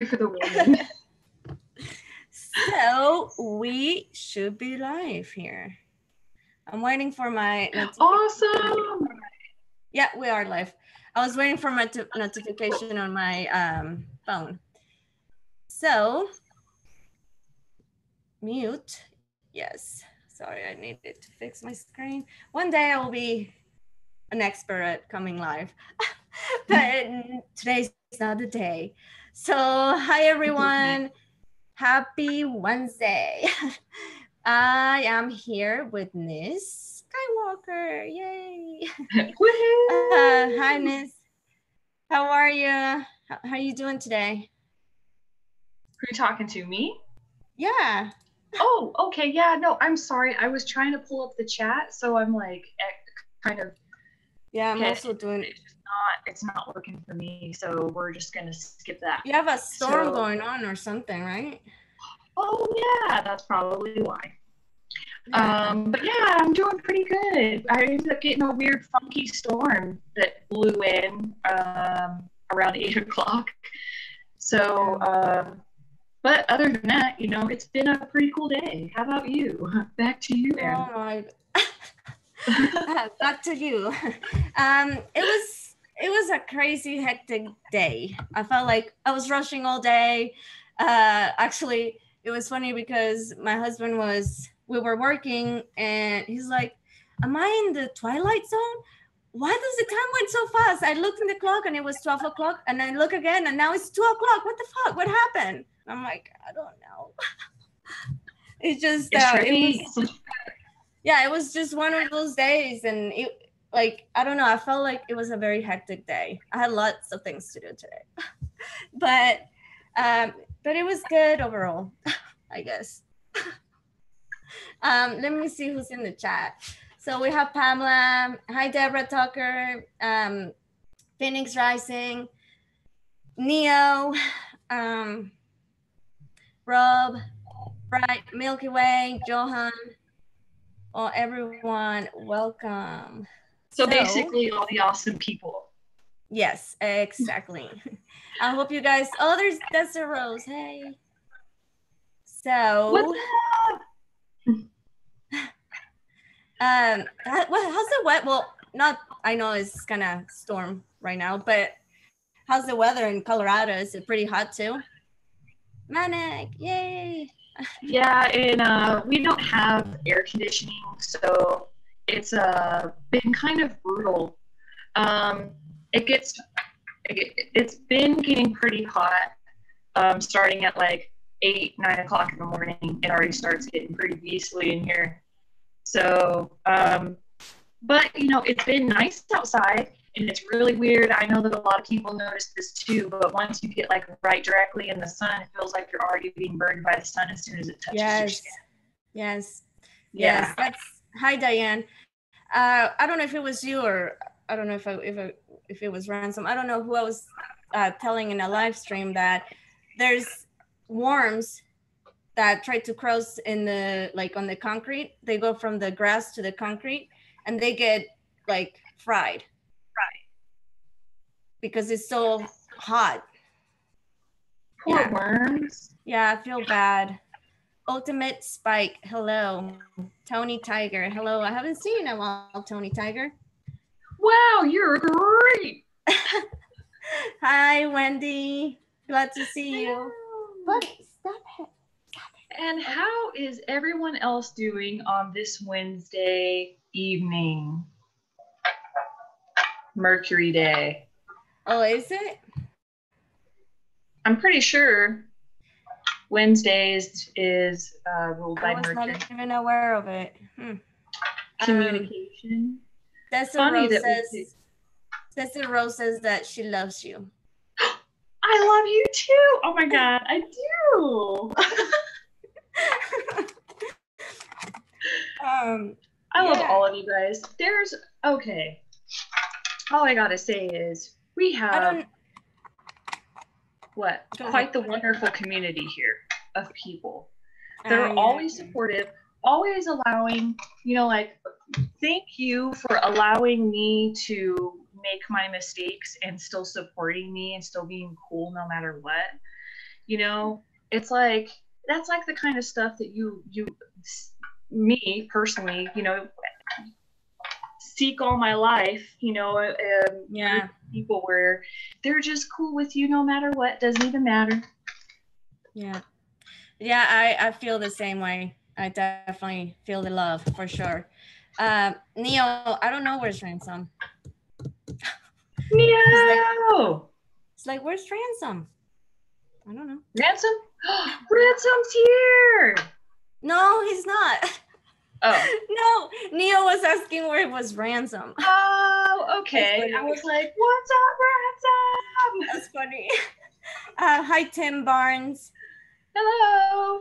for the warning. So we should be live here. I'm waiting for my notification. Awesome. Yeah, we are live. I was waiting for my notification on my phone. So mute. Yes. Sorry, I needed to fix my screen. One day I will be an expert at coming live, but today's not the day. So hi everyone. Happy Wednesday. I am here with Nizz Skywalker. Yay. Hi Nizz. How are you? How are you doing today? Who are you talking to, me? Yeah. Oh, okay. Yeah, no, I'm sorry. I was trying to pull up the chat, so I'm like kind of. Yeah, I'm also doing. It's not working for me, so we're just gonna skip that. You have a storm going on or something, right? Oh yeah, that's probably why. Yeah. But yeah, I'm doing pretty good. I ended up getting a weird, funky storm that blew in around 8 o'clock. So, but other than that, it's been a pretty cool day. How about you? Back to you, Erin. Oh my. Back to you. It was a crazy, hectic day. I felt like I was rushing all day. Actually, it was funny because my husband we were working and he's like, am I in the twilight zone? Why does the time went so fast? I looked in the clock and it was 12 o'clock and I look again and now it's 2 o'clock. What the fuck? What happened? I'm like, I don't know. It's just, it was just one of those days. And it, like, I don't know. I felt like it was a very hectic day. I had lots of things to do today, but it was good overall, I guess. Let me see who's in the chat. So we have Pamela. Hi, Deborah Tucker. Phoenix Rising. Neo. Rob. Bright Milky Way. Johan. Oh, everyone, welcome. So basically all the awesome people. Yes, exactly. I hope you guys, that's a Rose. Hey. So. What's up? How's the weather? Well, not, I know it's kind of storm right now, but how's the weather in Colorado? Is it pretty hot too? Manic, yay. Yeah, and we don't have air conditioning, so it's been kind of brutal. It's been getting pretty hot, starting at like 8, 9 o'clock in the morning. It already starts getting pretty beastly in here. So, but it's been nice outside, and it's really weird. I know that a lot of people notice this too, but once you get like right directly in the sun, it feels like you're already being burned by the sun as soon as it touches your skin. Yes. Hi, Diane. I don't know if it was you or I don't know if it was Ransom. I don't know who I was telling in a live stream that there's worms that try to cross in the, like on the concrete. They go from the grass to the concrete and they get like fried because it's so hot. Poor worms. Yeah, I feel bad. Ultimate Spike, hello. Tony Tiger, hello. I haven't seen you in a while, Tony Tiger. Wow, you're great. Hi, Wendy. Glad to see you. But stop it. And how is everyone else doing on this Wednesday evening? Mercury Day. Oh, is it? I'm pretty sure Wednesdays is ruled by Mercury. I was not even aware of it. Communication. Desiree Rose says that she loves you. I love you too. Oh my God, I do. I love all of you guys. Okay. All I gotta say is we have quite the wonderful community here of people that are always supportive, always allowing, thank you for allowing me to make my mistakes and still supporting me and still being cool no matter what. You know, it's like that's like the kind of stuff that me personally, you know, seek all my life. You know, Yeah. people where they're just cool with you no matter what, doesn't even matter. Yeah. Yeah, I feel the same way. I definitely feel the love for sure. Neo, I don't know where's Ransom. He's like, Neo! it's like, where's Ransom? I don't know. Ransom? Ransom's here! No, he's not. Oh. No, Neo was asking where it was Ransom. Oh, okay. I was like, what's up, Ransom? That's funny. Hi, Tim Barnes. Hello.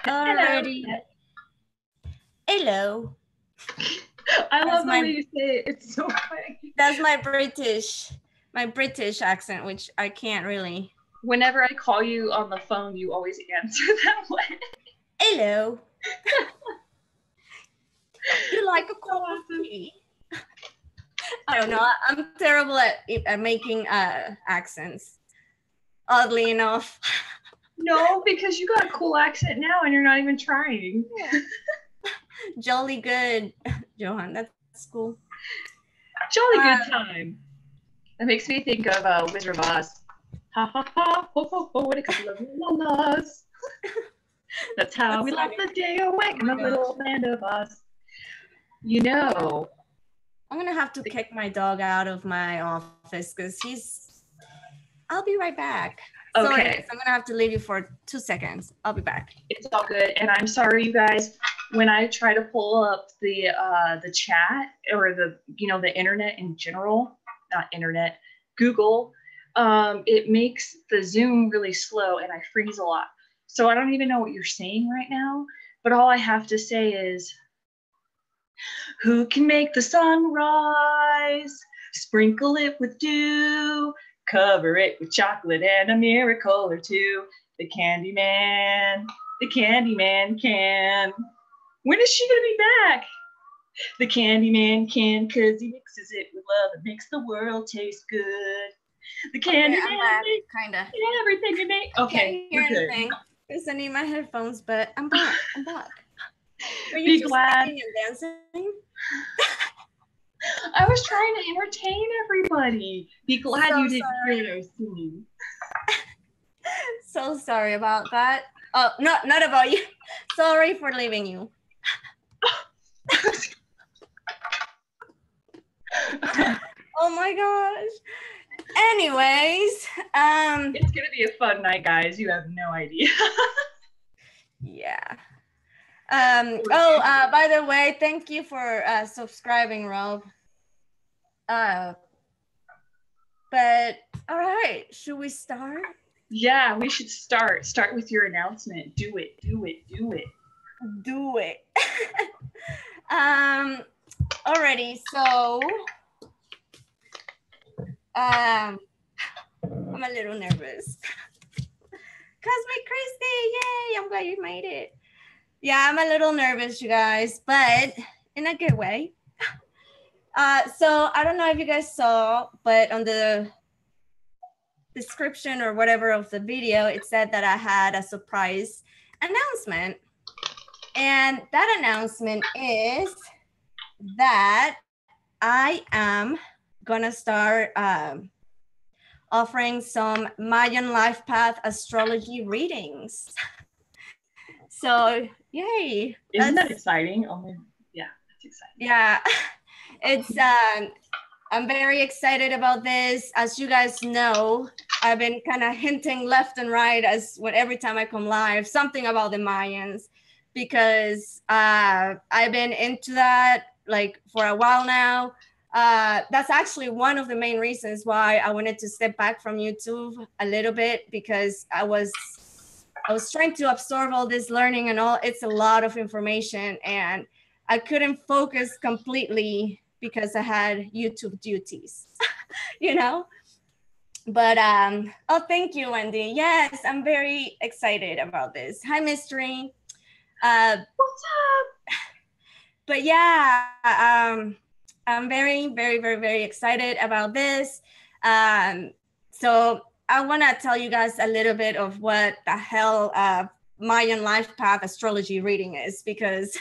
Alrighty. Hello. I love the way you say it. It's so funny. That's my British accent, which I can't really. Whenever I call you on the phone, you always answer that way. Hello. You like a coffee? I don't know. I'm terrible at making accents. Oddly enough. No, because you got a cool accent now and you're not even trying. Jolly good, Johan. That's cool. Jolly good time. That makes me think of Wizard of Oz. Ha ha ha, ho ho ho, what a couple of la-las. That's how we left the day away in the little land of Oz. You know. I'm gonna have to kick my dog out of my office because I'll be right back. Okay. Sorry, I'm gonna have to leave you for 2 seconds. I'll be back. It's all good, and I'm sorry, you guys. When I try to pull up the chat or the internet in general, not internet, Google, it makes the Zoom really slow, and I freeze a lot. So I don't even know what you're saying right now. But all I have to say is, who can make the sun rise? Sprinkle it with dew. Cover it with chocolate and a miracle or two. The Candyman can. When is she gonna be back? The Candyman can, cause he mixes it with love and makes the world taste good. The Candyman makes kinda everything you make. Okay, can't hear anything because I need my headphones, but I'm back. Are you Be just glad. singing and dancing? I was trying to entertain everybody. Be glad you didn't hear what I was singing. So sorry about that. Oh, not about you. Sorry for leaving you. Oh my gosh. Anyways, it's gonna be a fun night, guys. You have no idea. Yeah. By the way, thank you for subscribing, Rob. But all right, should we start? Yeah, we should start. Start with your announcement. Do it. Alrighty, so I'm a little nervous. Cosmic Christy, yay! I'm glad you made it. Yeah, I'm a little nervous, you guys, but in a good way. So I don't know if you guys saw, but on the description or whatever of the video, it said that I had a surprise announcement. And that announcement is that I am gonna start offering some Mayan life path astrology readings. So yay. Isn't that exciting? Oh, yeah, that's exciting. Yeah, it's I'm very excited about this. As you guys know, I've been kind of hinting left and right every time I come live, something about the Mayans, because I've been into that like for a while now. That's actually one of the main reasons why I wanted to step back from YouTube a little bit, because I was trying to absorb all this learning and all. It's a lot of information and I couldn't focus completely because I had YouTube duties, you know? But, oh, thank you, Wendy. Yes, I'm very excited about this. Hi, Mystery. What's up? But yeah, I'm very, very, very, very excited about this. So I want to tell you guys a little bit of what the hell Mayan life path astrology reading is, because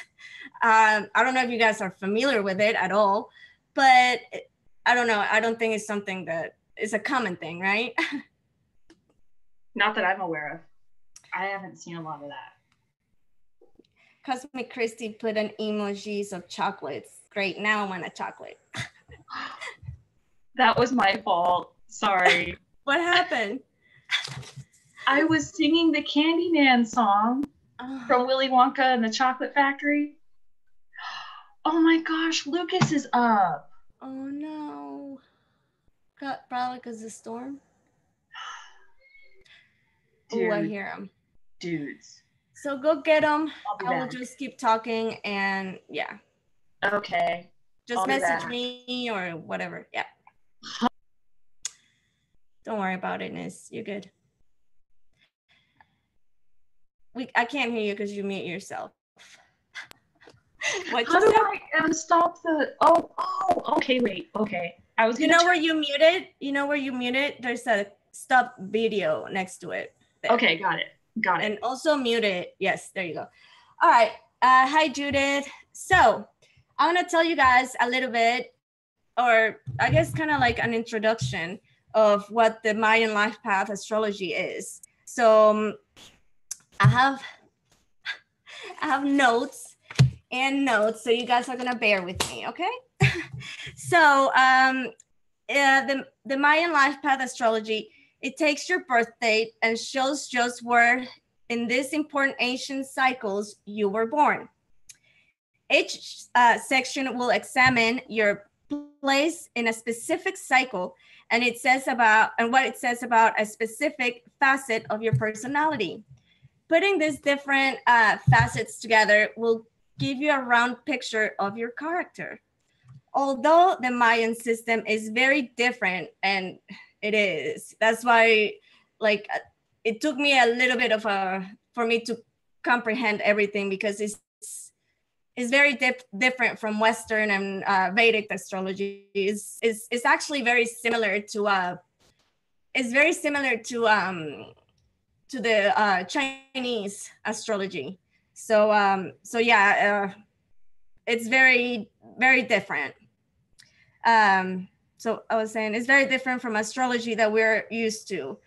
I don't know if you guys are familiar with it at all, but I don't know. I don't think it's something that is a common thing, right? Not that I'm aware of. I haven't seen a lot of that. Cosmic Christie put an emojis of chocolates. Great, now I want a chocolate. That was my fault. Sorry. What happened? I was singing the Candyman song from Willy Wonka and the Chocolate Factory. Oh my gosh, Lucas is up. Oh no. Probably because of the storm. Oh, I hear him. Dudes. So go get them. I will just keep talking and yeah. Okay. Just message me or whatever. Yeah. Don't worry about it, Nizz. You're good. I can't hear you because you mute yourself. What How do I stop the? Oh, okay, wait, okay. I was. You know where you muted? You know where you muted? There's a stop video next to it. There. Okay, got it. And also mute it. Yes, there you go. All right. Hi, Judith. So I'm gonna tell you guys a little bit, or I guess kind of like an introduction of what the Mayan life path astrology is. So I have notes and notes, so you guys are gonna bear with me, okay? So the Mayan life path astrology, it takes your birth date and shows just where in these important ancient cycles you were born. Each section will examine your place in a specific cycle and what it says about a specific facet of your personality. Putting these different facets together will give you a round picture of your character. Although the Mayan system is very different, and it is, that's why like it took me a little bit for me to comprehend everything, because it's very different from Western and Vedic astrology. It's actually very similar to the Chinese astrology. So yeah, it's very, very different. So I was saying it's very different from astrology that we're used to.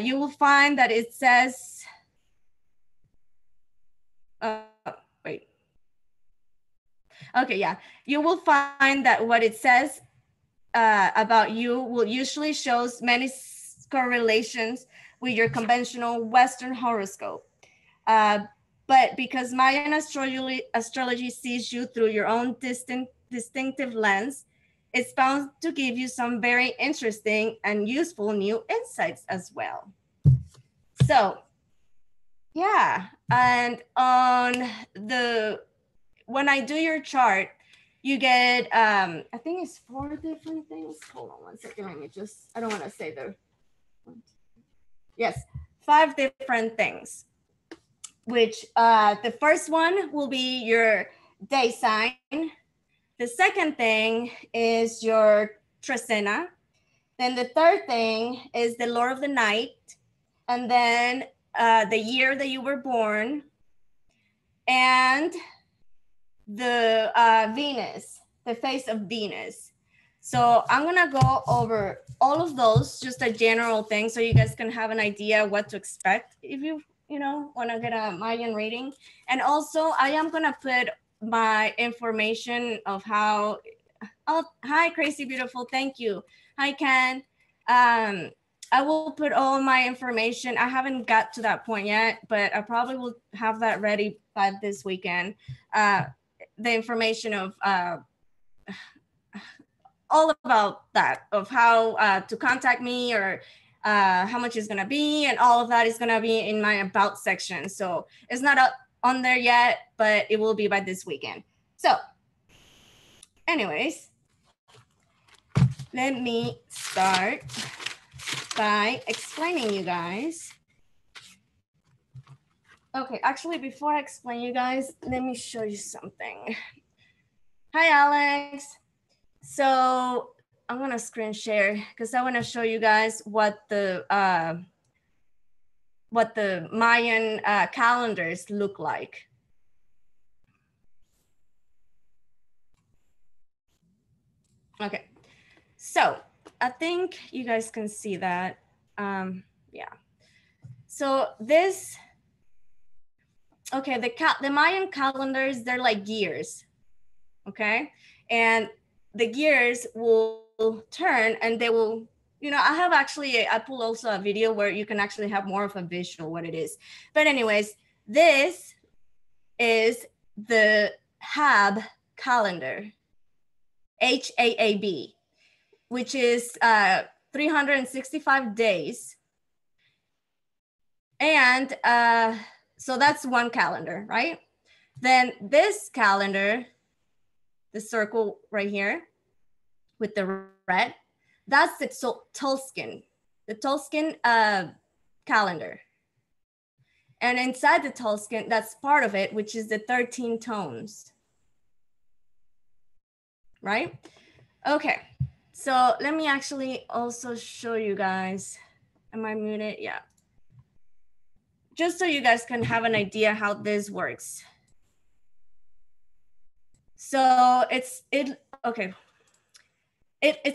You will find that it says, wait. Okay, yeah. You will find that what it says about you will usually shows many correlations with your conventional Western horoscope. But because Mayan astrology sees you through your own distinctive lens, it's bound to give you some very interesting and useful new insights as well. So, yeah, and when I do your chart, you get, I think it's 4 different things. Hold on one second, let me just, I don't want to say the, yes, 5 different things, which the first one will be your day sign. The second thing is your Tresena. Then the third thing is the Lord of the Night. And then the year that you were born. And the Venus, the face of Venus. So I'm gonna go over all of those, just a general thing, so you guys can have an idea what to expect if you wanna get a Mayan reading. And also I am gonna put my information of how, oh, hi, Crazy Beautiful, thank you. Hi, Ken. I will put all my information. I haven't got to that point yet, but I probably will have that ready by this weekend. The information of all about that, of how to contact me, or how much it's gonna be, and all of that is gonna be in my about section. So it's not on there yet, but it will be by this weekend. So anyways, let me start by explaining you guys. Okay, actually, before I explain you guys, let me show you something. Hi, Alex. So I'm gonna screen share because I want to show you guys what the Mayan calendars look like. Okay, so I think you guys can see that. Yeah. So this, okay, the Mayan calendars, they're like gears, okay? And the gears will turn and they will, you know, I have actually, I pulled also a video where you can actually have more of a visual what it is. But anyways, this is the HAB calendar, HAAB, which is 365 days. And so that's one calendar, right? Then this calendar, the circle right here with the red, that's the Tolkien calendar. And inside the Tolkien, that's part of it, which is the 13 tones, right? Okay, so let me actually also show you guys. Am I muted? Yeah. Just so you guys can have an idea how this works. So it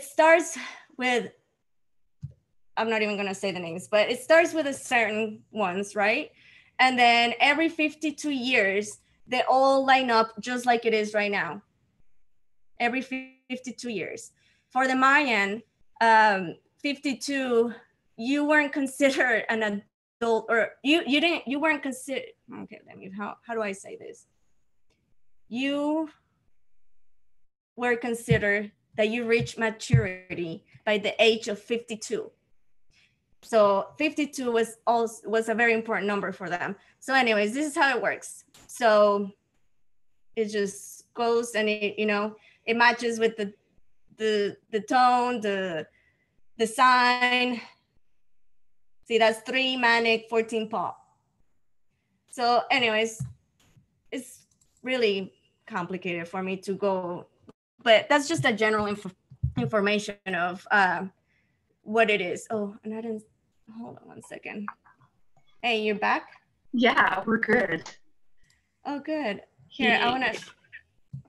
starts with, I'm not even gonna say the names, but it starts with a certain ones, right? And then every 52 years, they all line up just like it is right now. Every 52 years. For the Mayan, 52, you weren't considered an adult, or you weren't considered, okay, let me, how do I say this? You were considered that you reached maturity by the age of 52. So 52 was a very important number for them. So anyways, this is how it works. So it just goes and it, you know, it matches with the tone, the sign. See, that's 3 manic, 14 pop. So anyways, it's really complicated for me to go, but that's just a general information of what it is. Oh, and I didn't, hold on one second. Hey, you're back? Yeah, we're good. Oh, good. Here,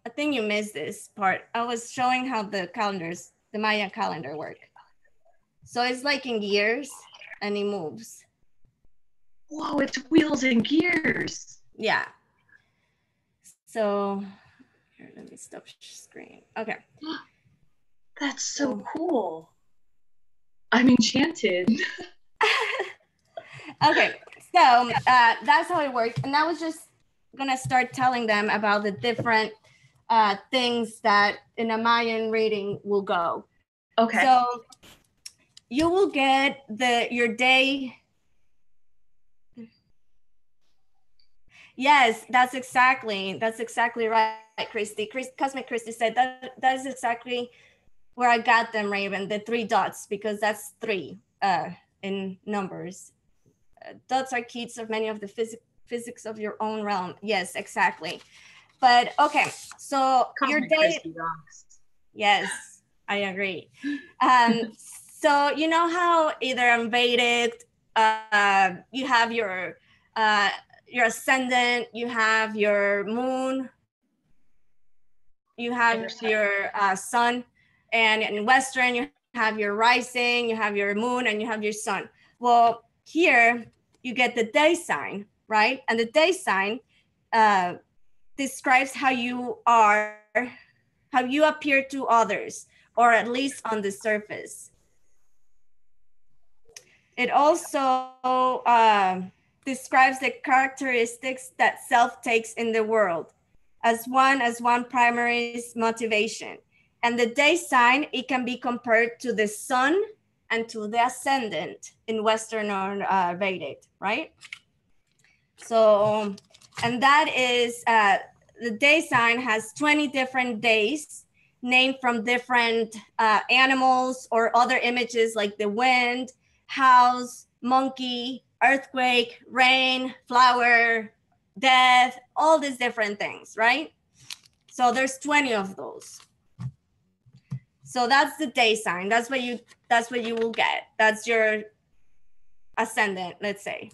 I think you missed this part. I was showing how the calendars, the Maya calendar work. So it's like in gears and it moves. Whoa, it's wheels and gears. Yeah. So here, let me stop screen. Okay. That's so cool. I'm enchanted. Okay, so that's how it works. And I was just gonna start telling them about the different things that in a Mayan reading will go. Okay. So you will get your day. Yes, that's exactly right, Christy. Cosmic Christy said that is exactly where I got them, Raven, the 3 dots, because that's 3 in numbers. Dots are keys of many of the physics of your own realm. Yes, exactly. But okay, so your day. Yes, I agree. So you know how either in Vedic, you have your ascendant, you have your moon, you have your sun, and in Western you have your rising, you have your moon, and you have your sun. Well, here you get the day sign, right? And the day sign describes how you are, how you appear to others, or at least on the surface. It also describes the characteristics that self takes in the world as one primary motivation. And the day sign, it can be compared to the sun and to the ascendant in Western or Vedic, right? So, and that is, the day sign has 20 different days named from different animals or other images like the wind, house, monkey, earthquake, rain, flower, death, all these different things, right? So there's 20 of those. So that's the day sign. That's what you will get. That's your ascendant, let's say.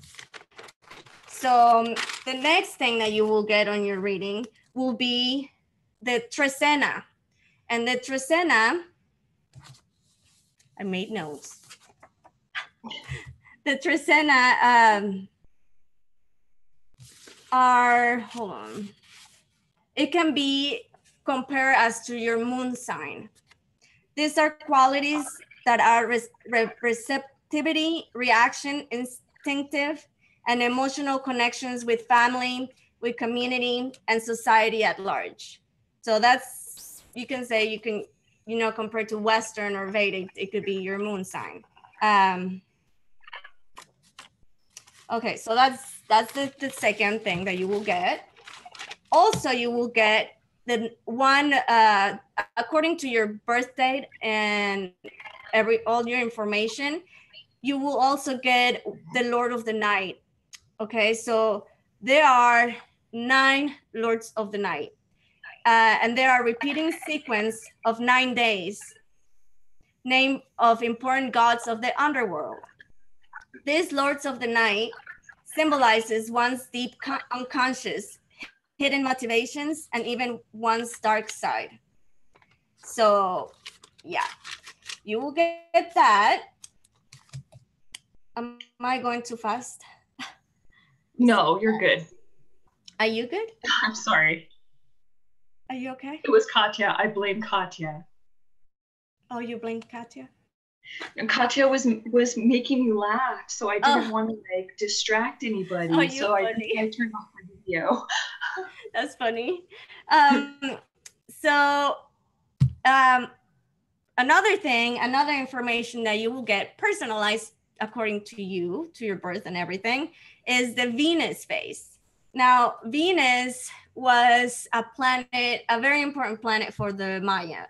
So the next thing that you will get on your reading will be the Trecena. And the Trecena, I made notes. The Trecena are, hold on. It can be compared as to your moon sign. These are qualities that are receptivity, reaction, instinctive, and emotional connections with family, with community, and society at large. So that's, you can say, you can, you know, compared to Western or Vedic, it could be your moon sign. Okay, so that's the second thing that you will get. Also, you will get the one, according to your birth date and all your information, you will also get the Lord of the Night. Okay, so there are 9 Lords of the Night. And there are repeating sequence of 9 days, name of important gods of the underworld. These Lords of the Night symbolizes one's deep unconscious, hidden motivations, and even one's dark side. So yeah, you will get that. Am I going too fast? No, you're good. Are you good? I'm sorry. Are you okay? It was Katya. I blame Katya. Oh, you blame Katya? And Katya was making me laugh, so I didn't want to like distract anybody. Oh, so I turned off my video. That's funny. So another thing, another information that you will get personalized according to you, to your birth and everything, is the Venus phase. Now, Venus was a planet, a very important planet for the Maya.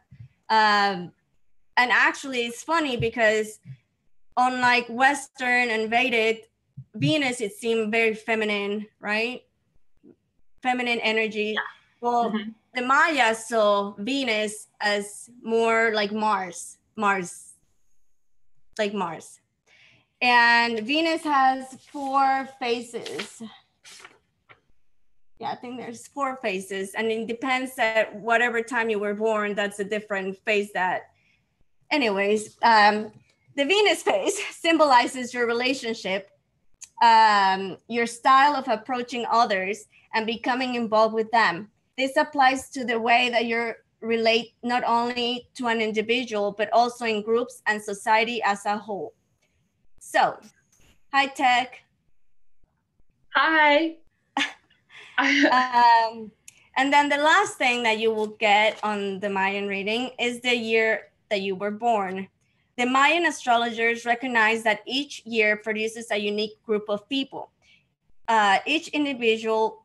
And actually, it's funny because unlike Western and Vedic, Venus, it seemed very feminine, right? Feminine energy. Yeah. Well, the Maya saw Venus as more like Mars. And Venus has 4 phases. Yeah, I think there's 4 phases, and it depends at whatever time you were born, that's a different phase that, anyways, the Venus phase symbolizes your relationship, your style of approaching others and becoming involved with them. This applies to the way that you relate not only to an individual, but also in groups and society as a whole. So, hi, Tech. Hi. And then the last thing that you will get on the Mayan reading is the year that you were born. The Mayan astrologers recognize that each year produces a unique group of people. Each individual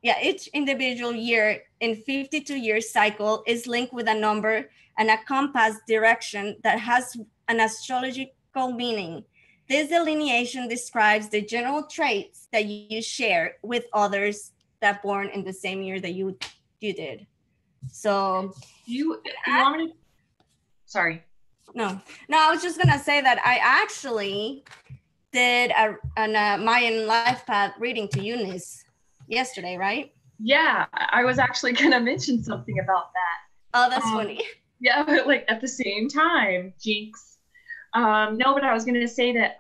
year in 52-year cycle is linked with a number and a compass direction that has an astrological meaning. This delineation describes the general traits that you share with others that born in the same year that you did. So you want me to? Sorry. No, I was just gonna say that I actually did a Mayan life path reading to Nizz yesterday, right? Yeah, I was actually gonna mention something about that. Oh, that's funny. Yeah, but like at the same time, jinx. No, but I was gonna say that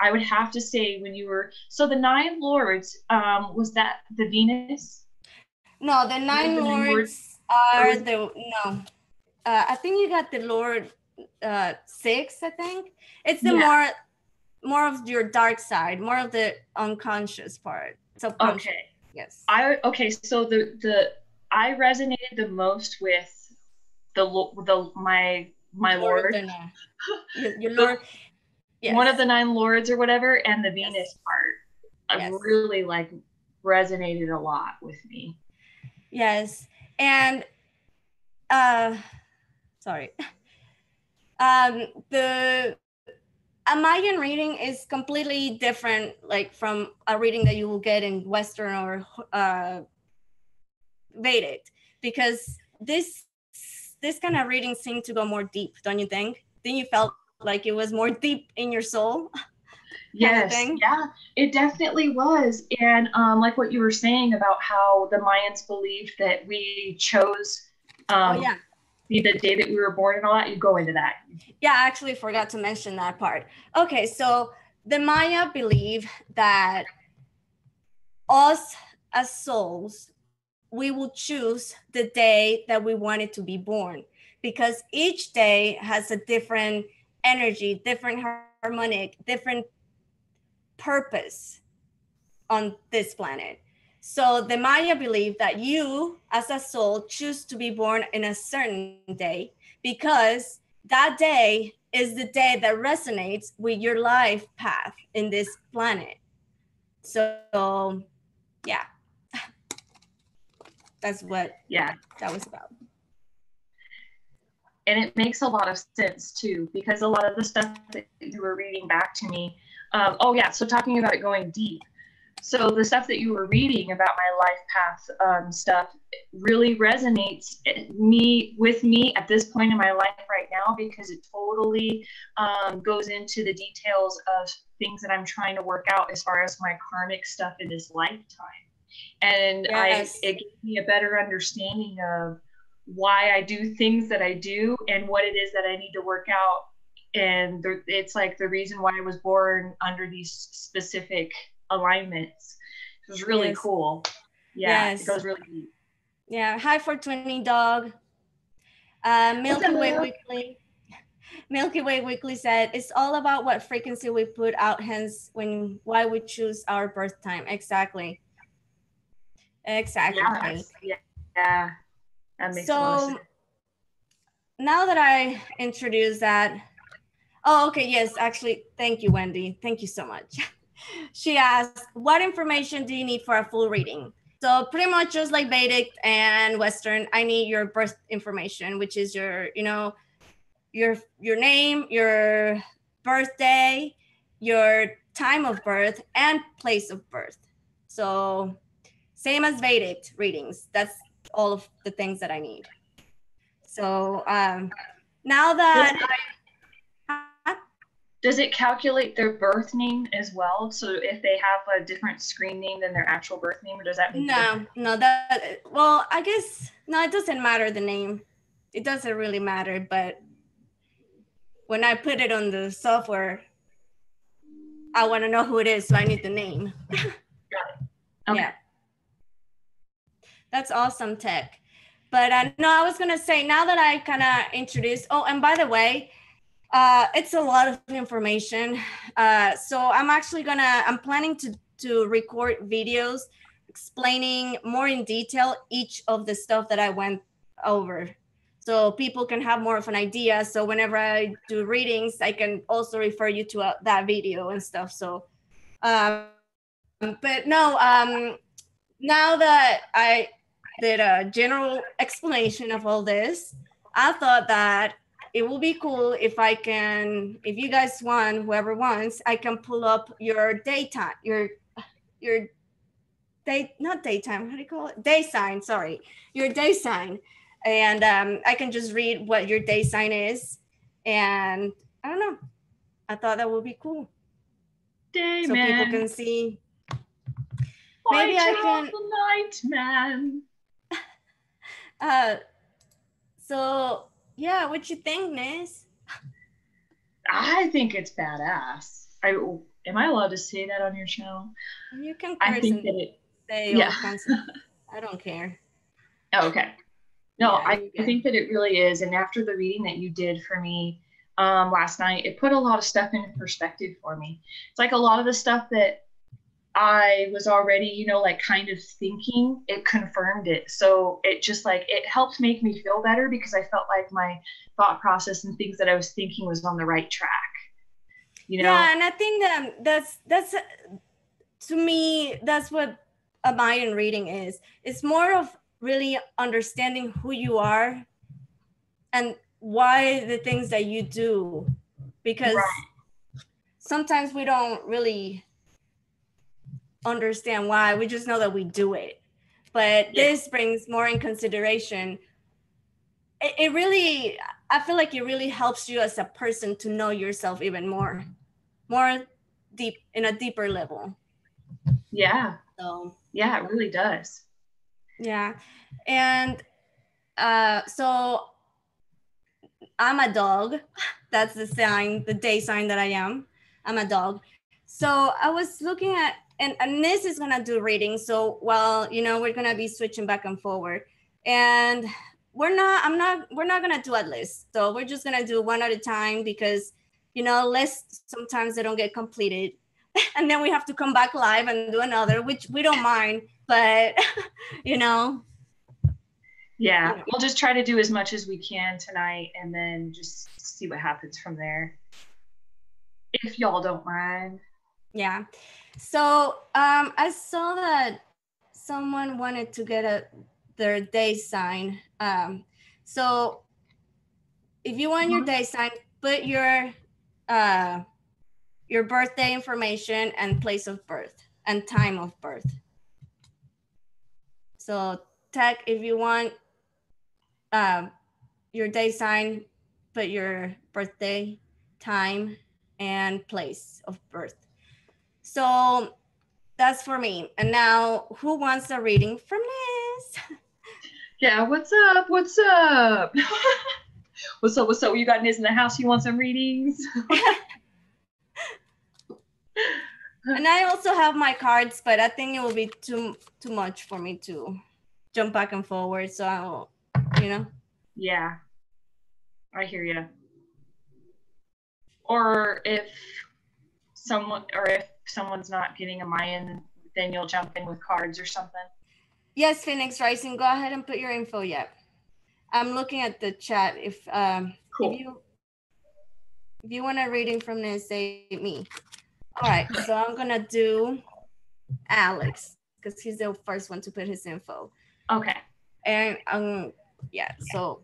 I would have to say when you were, so the 9 lords, was that the Venus? No, the 9 lords are I think you got the Lord 6, I think. It's the more of your dark side, more of the unconscious part. Subconscious. Okay. Yes. So I resonated the most with my Lord. Your Lord. Yes. One of the 9 lords or whatever, and the Venus part. I really like resonated a lot with me. Yes. And sorry. A Mayan reading is completely different, like from a reading that you will get in Western or Vedic, because this this kind of reading seem to go more deep, don't you think? Didn't you felt like it was more deep in your soul? Yes, yeah, it definitely was. And like what you were saying about how the Mayans believed that we chose the day that we were born and all that, you go into that. Yeah, I actually forgot to mention that part. Okay, so the Maya believe that us as souls, we will choose the day that we wanted to be born, because each day has a different energy, different harmonic, different purpose on this planet. So the Maya believe that you as a soul choose to be born in a certain day, because that day is the day that resonates with your life path in this planet. So yeah, that's what that was about. And it makes a lot of sense too, because a lot of the stuff that you were reading back to me, so talking about it going deep, so the stuff that you were reading about my life path stuff really resonates with me at this point in my life right now, because it totally goes into the details of things that I'm trying to work out as far as my karmic stuff in this lifetime. And it gives me a better understanding of why I do things that I do and what it is that I need to work out. And it's like the reason why I was born under these specific alignments. It was really cool. Yeah, it goes really deep. Yeah, hi for 20 dog. Milky Way Weekly said, it's all about what frequency we put out, hence why we choose our birth time. Exactly. Yeah. That makes a lot of sense. Now that I introduced that, yes, actually, thank you, Wendy. Thank you so much. She asked, what information do you need for a full reading? So pretty much just like Vedic and Western, I need your birth information, which is your name, your birthday, your time of birth, and place of birth. So same as Vedic readings. That's all of the things that I need. So now that does it calculate their birth name as well? So if they have a different screen name than their actual birth name, or does that make I guess no, it doesn't matter the name. It doesn't really matter, but when I put it on the software, I want to know who it is, so I need the name. Got it. Okay. Yeah. That's awesome tech. But no, I was gonna say, now that I kind of introduced, and by the way, it's a lot of information. So I'm planning to record videos explaining more in detail each of the stuff that I went over, so people can have more of an idea. So whenever I do readings, I can also refer you to that video and stuff. So, but no, now that I did a general explanation of all this, I thought that it will be cool if you guys want, whoever wants, I can pull up your daytime, not daytime, how do you call it? Day sign, sorry. Your day sign. And I can just read what your day sign is. And I don't know. I thought that would be cool. Day so man. People can see. Maybe I can. The night man. So yeah, what you think, Nizz? I think it's badass. Am I allowed to say that on your channel? You can. I think that it. Say all kinds of, I don't care. Oh, okay. No, I think that it really is. And after the reading that you did for me last night, it put a lot of stuff into perspective for me. It's like a lot of the stuff that I was already, kind of thinking, it confirmed it. So it just it helped make me feel better, because I felt like my thought process and things that I was thinking was on the right track. Yeah, and I think that's to me, that's what a Mayan reading is. It's more of really understanding who you are and why the things that you do, because sometimes we don't really understand why. We just know that we do it. But this brings more in consideration it really, I feel like it really helps you as a person to know yourself even more deep, in a deeper level. Yeah. So yeah, it really does. yeah. And so I'm a dog. That's the sign, the day sign that I am. I'm a dog. So I was looking at, and Nizz is gonna do readings. So well, you know, we're gonna be switching back and forward. And we're not gonna do a list. So we're just gonna do one at a time because, you know, lists sometimes they don't get completed. And then we have to come back live and do another, which we don't mind, but you know. Yeah, You know. we'll just try to do as much as we can tonight and then just see what happens from there. If y'all don't mind. Yeah. So I saw that someone wanted to get their day sign. So if you want your day sign, put your birthday information and place of birth and time of birth. So tag, if you want your day sign, put your birthday, time, and place of birth. So that's for me. And now, who wants a reading from Nizz? Yeah, what's up? What's up? What's up? What's up? You got Nizz in the house? You want some readings? And I also have my cards, but I think it will be too much for me to jump back and forward. So I'll, you know. Yeah, I hear you. Or if someone's not getting a Mayan, then you'll jump in with cards or something. Yes, Phoenix Rising, go ahead and put your info. Yet I'm looking at the chat. Cool. If you want a reading from this, say me. All right, so I'm gonna do Alex because he's the first one to put his info. Okay. And yeah, so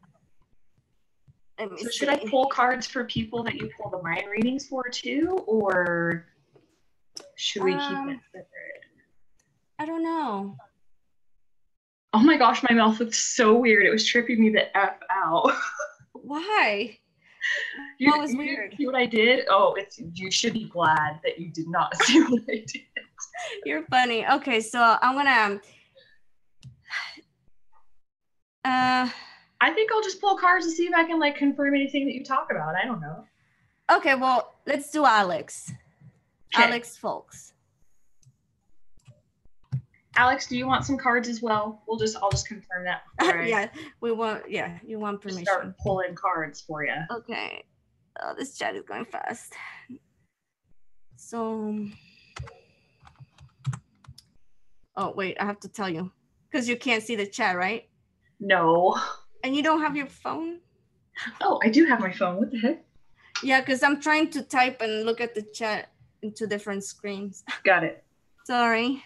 let me see. Should I pull cards for people that you pull the Mayan readings for too, or should we keep it separate? I don't know. Oh my gosh, my mouth looked so weird. It was tripping me the F out. Why? What was weird? See what I did? Oh, you should be glad that you did not see what I did. You're funny. Okay, so I'm gonna I think I'll just pull cards to see if I can like confirm anything that you talk about. I don't know. Okay, well, let's do Alex. Okay. Alex Folks. Alex, do you want some cards as well? I'll just confirm that before yeah, you want permission. Start pulling cards for you. Okay. Oh, this chat is going fast. So oh wait, I have to tell you. Because you can't see the chat, right? No. And you don't have your phone? Oh, I do have my phone. What the heck? Yeah, because I'm trying to type and look at the chat into different screens. Got it. Sorry,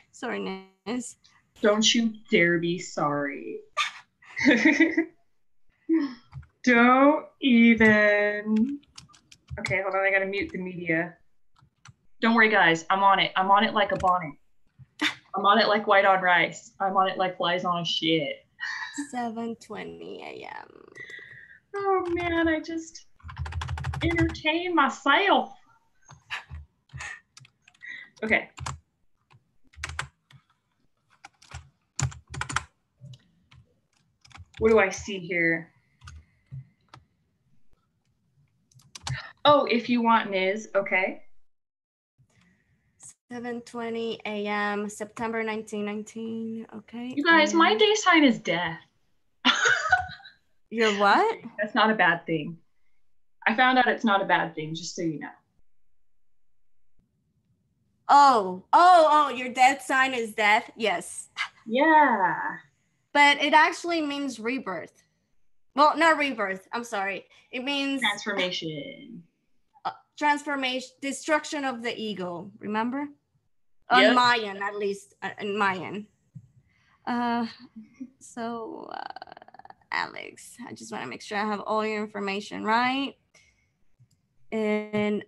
Nizz. Don't you dare be sorry. Don't even. Okay, hold on. I gotta mute the media. Don't worry, guys. I'm on it. I'm on it like a bonnet. I'm on it like white on rice. I'm on it like flies on shit. 7:20 a.m. Oh man, I just entertain myself. Okay. What do I see here? Oh, if you want Nizz, okay. 7:20 a.m. September 1919. Okay. You guys, my day sign is death. Your what? That's not a bad thing. I found out it's not a bad thing, just so you know. Oh, your death sign is death? Yes. Yeah. But it actually means rebirth. Well, not rebirth. I'm sorry. It means transformation. Transformation, destruction of the ego. Remember? Yep. On Mayan, at least in Mayan. So Alex, I just want to make sure I have all your information right. And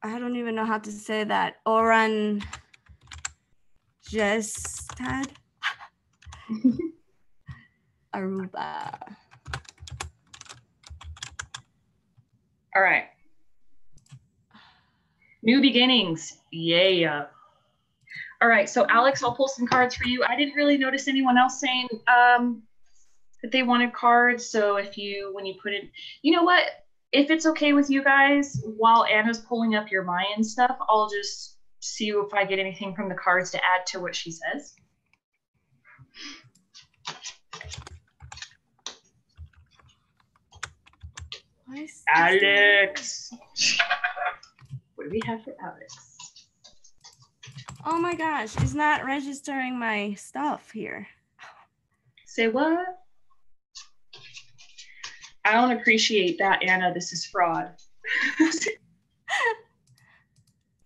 I don't even know how to say that. Oran Jestad. Aruba. All right. New beginnings. Yeah. All right. So Alex, I'll pull some cards for you. I didn't really notice anyone else saying that they wanted cards. So when you put it, you know what? If it's okay with you guys, while Anna's pulling up your Mayan stuff, I'll just see if I get anything from the cards to add to what she says. Alex. What do we have for Alex? Oh my gosh, it's not registering my stuff here. Say what? I don't appreciate that, Anna. This is fraud.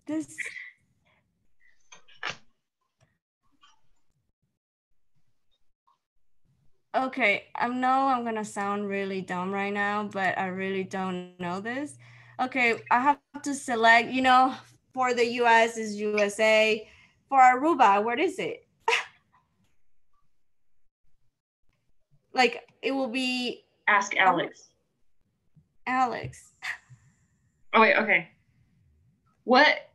This. Okay, I know I'm gonna sound really dumb right now, but I really don't know this. Okay, I have to select, you know, for the US is USA. For Aruba, what is it? Like, it will be... Ask Alex. Alex. Oh, wait, okay. What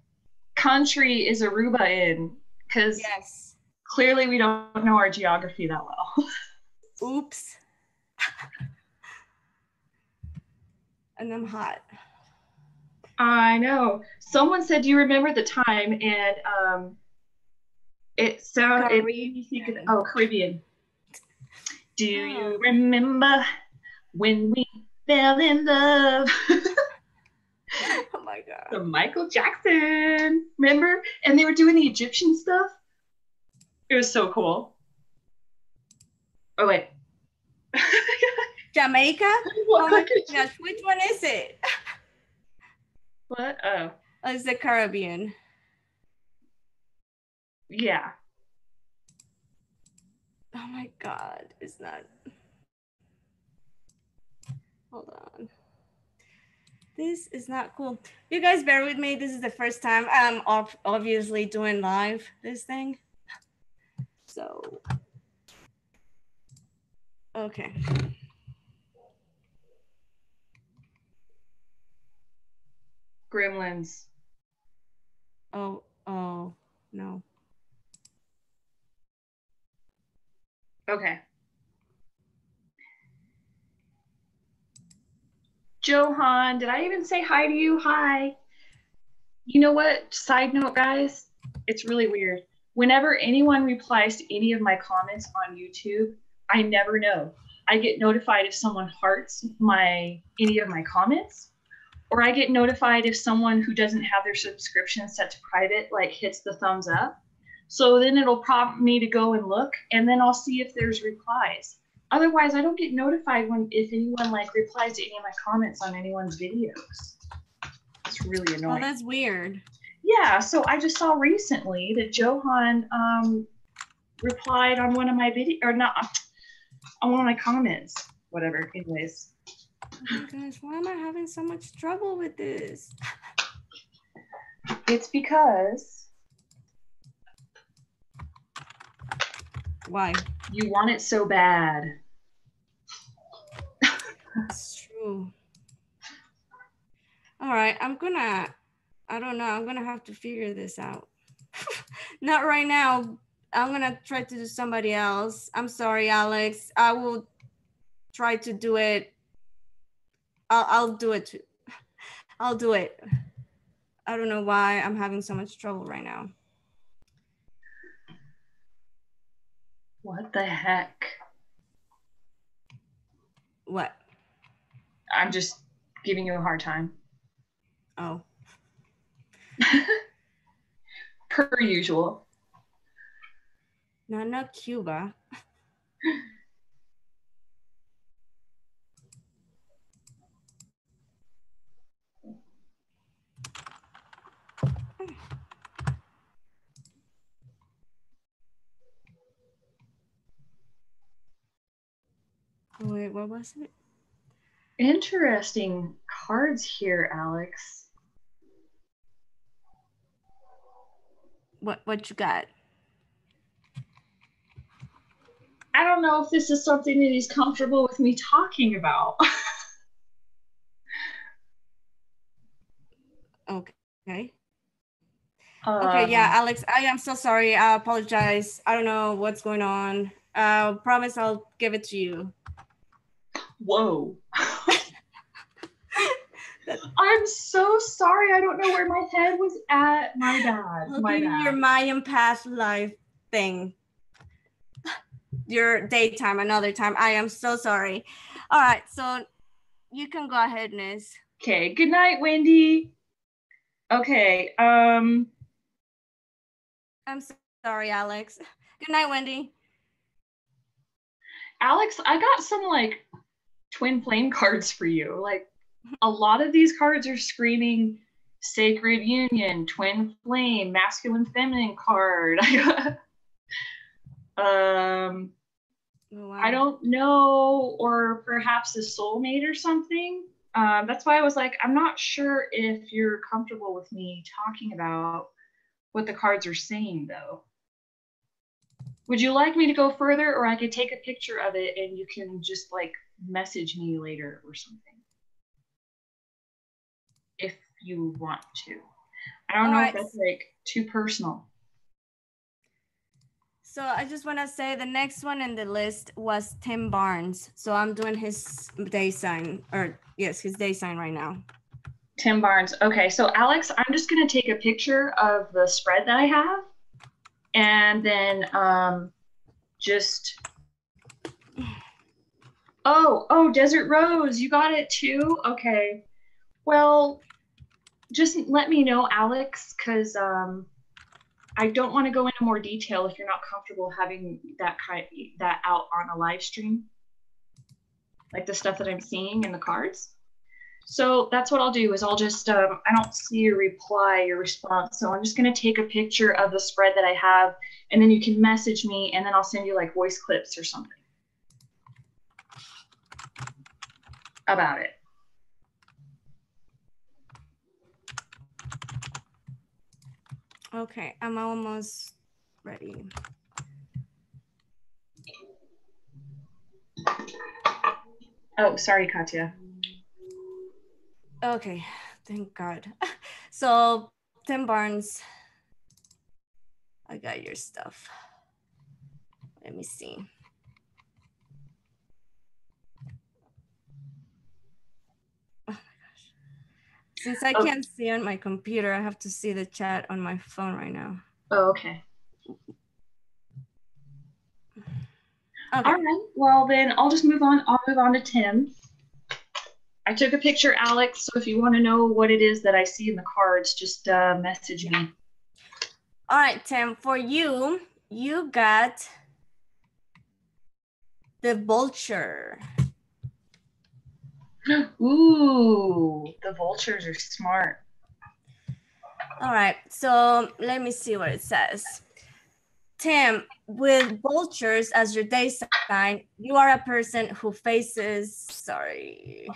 country is Aruba in? Because yes, clearly we don't know our geography that well. Oops. And I'm hot. I know. Someone said, "Do you remember the time?" And it made me think of Caribbean. Do you remember when we fell in love? Oh my God. The Michael Jackson, remember? And they were doing the Egyptian stuff. It was so cool. Oh wait. Jamaica? Oh my gosh, which one is it? What? Oh. It's the Caribbean. Yeah. Oh my God, it's not. Hold on. This is not cool. You guys bear with me. This is the first time I'm obviously doing live this thing. So, okay. Gremlins. Oh, no. Okay. Johan, did I even say hi to you? Hi. You know what? Side note, guys, it's really weird. Whenever anyone replies to any of my comments on YouTube, I never know. I get notified if someone hearts any of my comments, or I get notified if someone who doesn't have their subscription set to private like hits the thumbs up. So then it'll prompt me to go and look, and then I'll see if there's replies. Otherwise, I don't get notified if anyone like replies to any of my comments on anyone's videos. It's really annoying. Oh, that's weird. Yeah, so I just saw recently that Johan replied on one of my on one of my comments. Whatever. Anyways. Oh my gosh, why am I having so much trouble with this? It's because. Why? You want it so bad. It's true. All right, I don't know, I'm gonna have to figure this out. Not right now. I'm gonna try to do somebody else. I'm sorry, Alex. I will try to do it. I'll do it too. I'll do it. I don't know why I'm having so much trouble right now. What the heck? What? I'm just giving you a hard time. Oh. Per usual. No, not Cuba. Oh, wait, what was it? Interesting cards here, Alex. What you got? I don't know if this is something that he's comfortable with me talking about. Okay. Okay, yeah, Alex, I am so sorry. I apologize. I don't know what's going on. Promise I'll give it to you. Whoa. I'm so sorry. I don't know where my head was at. My bad. I'll give you your Mayan past life thing. Your daytime, another time. I am so sorry. All right, so you can go ahead, Nizz. Okay, good night, Wendy. Okay, I'm sorry, Alex. Good night, Wendy. Alex, I got some like twin flame cards for you. Like a lot of these cards are screaming sacred union, twin flame, masculine feminine card. Oh, wow. I don't know, or perhaps a soulmate or something. That's why I was like, I'm not sure if you're comfortable with me talking about what the cards are saying, though. Would you like me to go further, or I could take a picture of it and you can just like message me later or something? If you want to. I don't know if that's like too personal. So I just want to say the next one in the list was Tim Barnes. So I'm doing his day sign, or yes, his day sign right now. Tim Barnes. Okay, so Alex, I'm just going to take a picture of the spread that I have. And then just, oh, Desert Rose, you got it too? Okay. Well, just let me know, Alex, because I don't want to go into more detail if you're not comfortable having that out on a live stream, like the stuff that I'm seeing in the cards. So that's what I'll do is I'll just, I don't see your reply, your response. So I'm just going to take a picture of the spread that I have, and then you can message me, and then I'll send you like voice clips or something about it. Okay, I'm almost ready. Oh, sorry, Katya. Okay, thank God. So, Tim Barnes, I got your stuff. Let me see. Oh my gosh. Since I can't see on my computer, I have to see the chat on my phone right now. Oh, okay. All right, well then I'll just move on. I'll move on to Tim. I took a picture, Alex, so if you want to know what it is that I see in the cards, just message me. All right, Tim, for you, you got the vulture. Ooh, the vultures are smart. All right, so let me see what it says. Tim, with vultures as your day sign, you are a person who faces, sorry,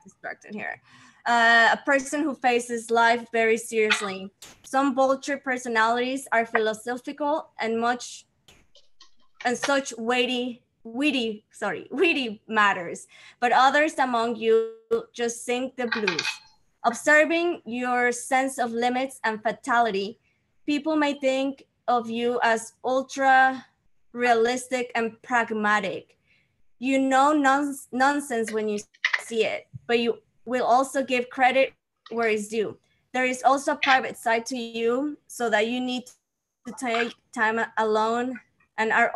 distracted here. A person who faces life very seriously. Some vulture personalities are philosophical and such witty matters, but others among you just sing the blues. Observing your sense of limits and fatality, people may think of you as ultra realistic and pragmatic. You know nonsense when you see it, but you will also give credit where it's due. There is also a private side to you, so that you need to take time alone and are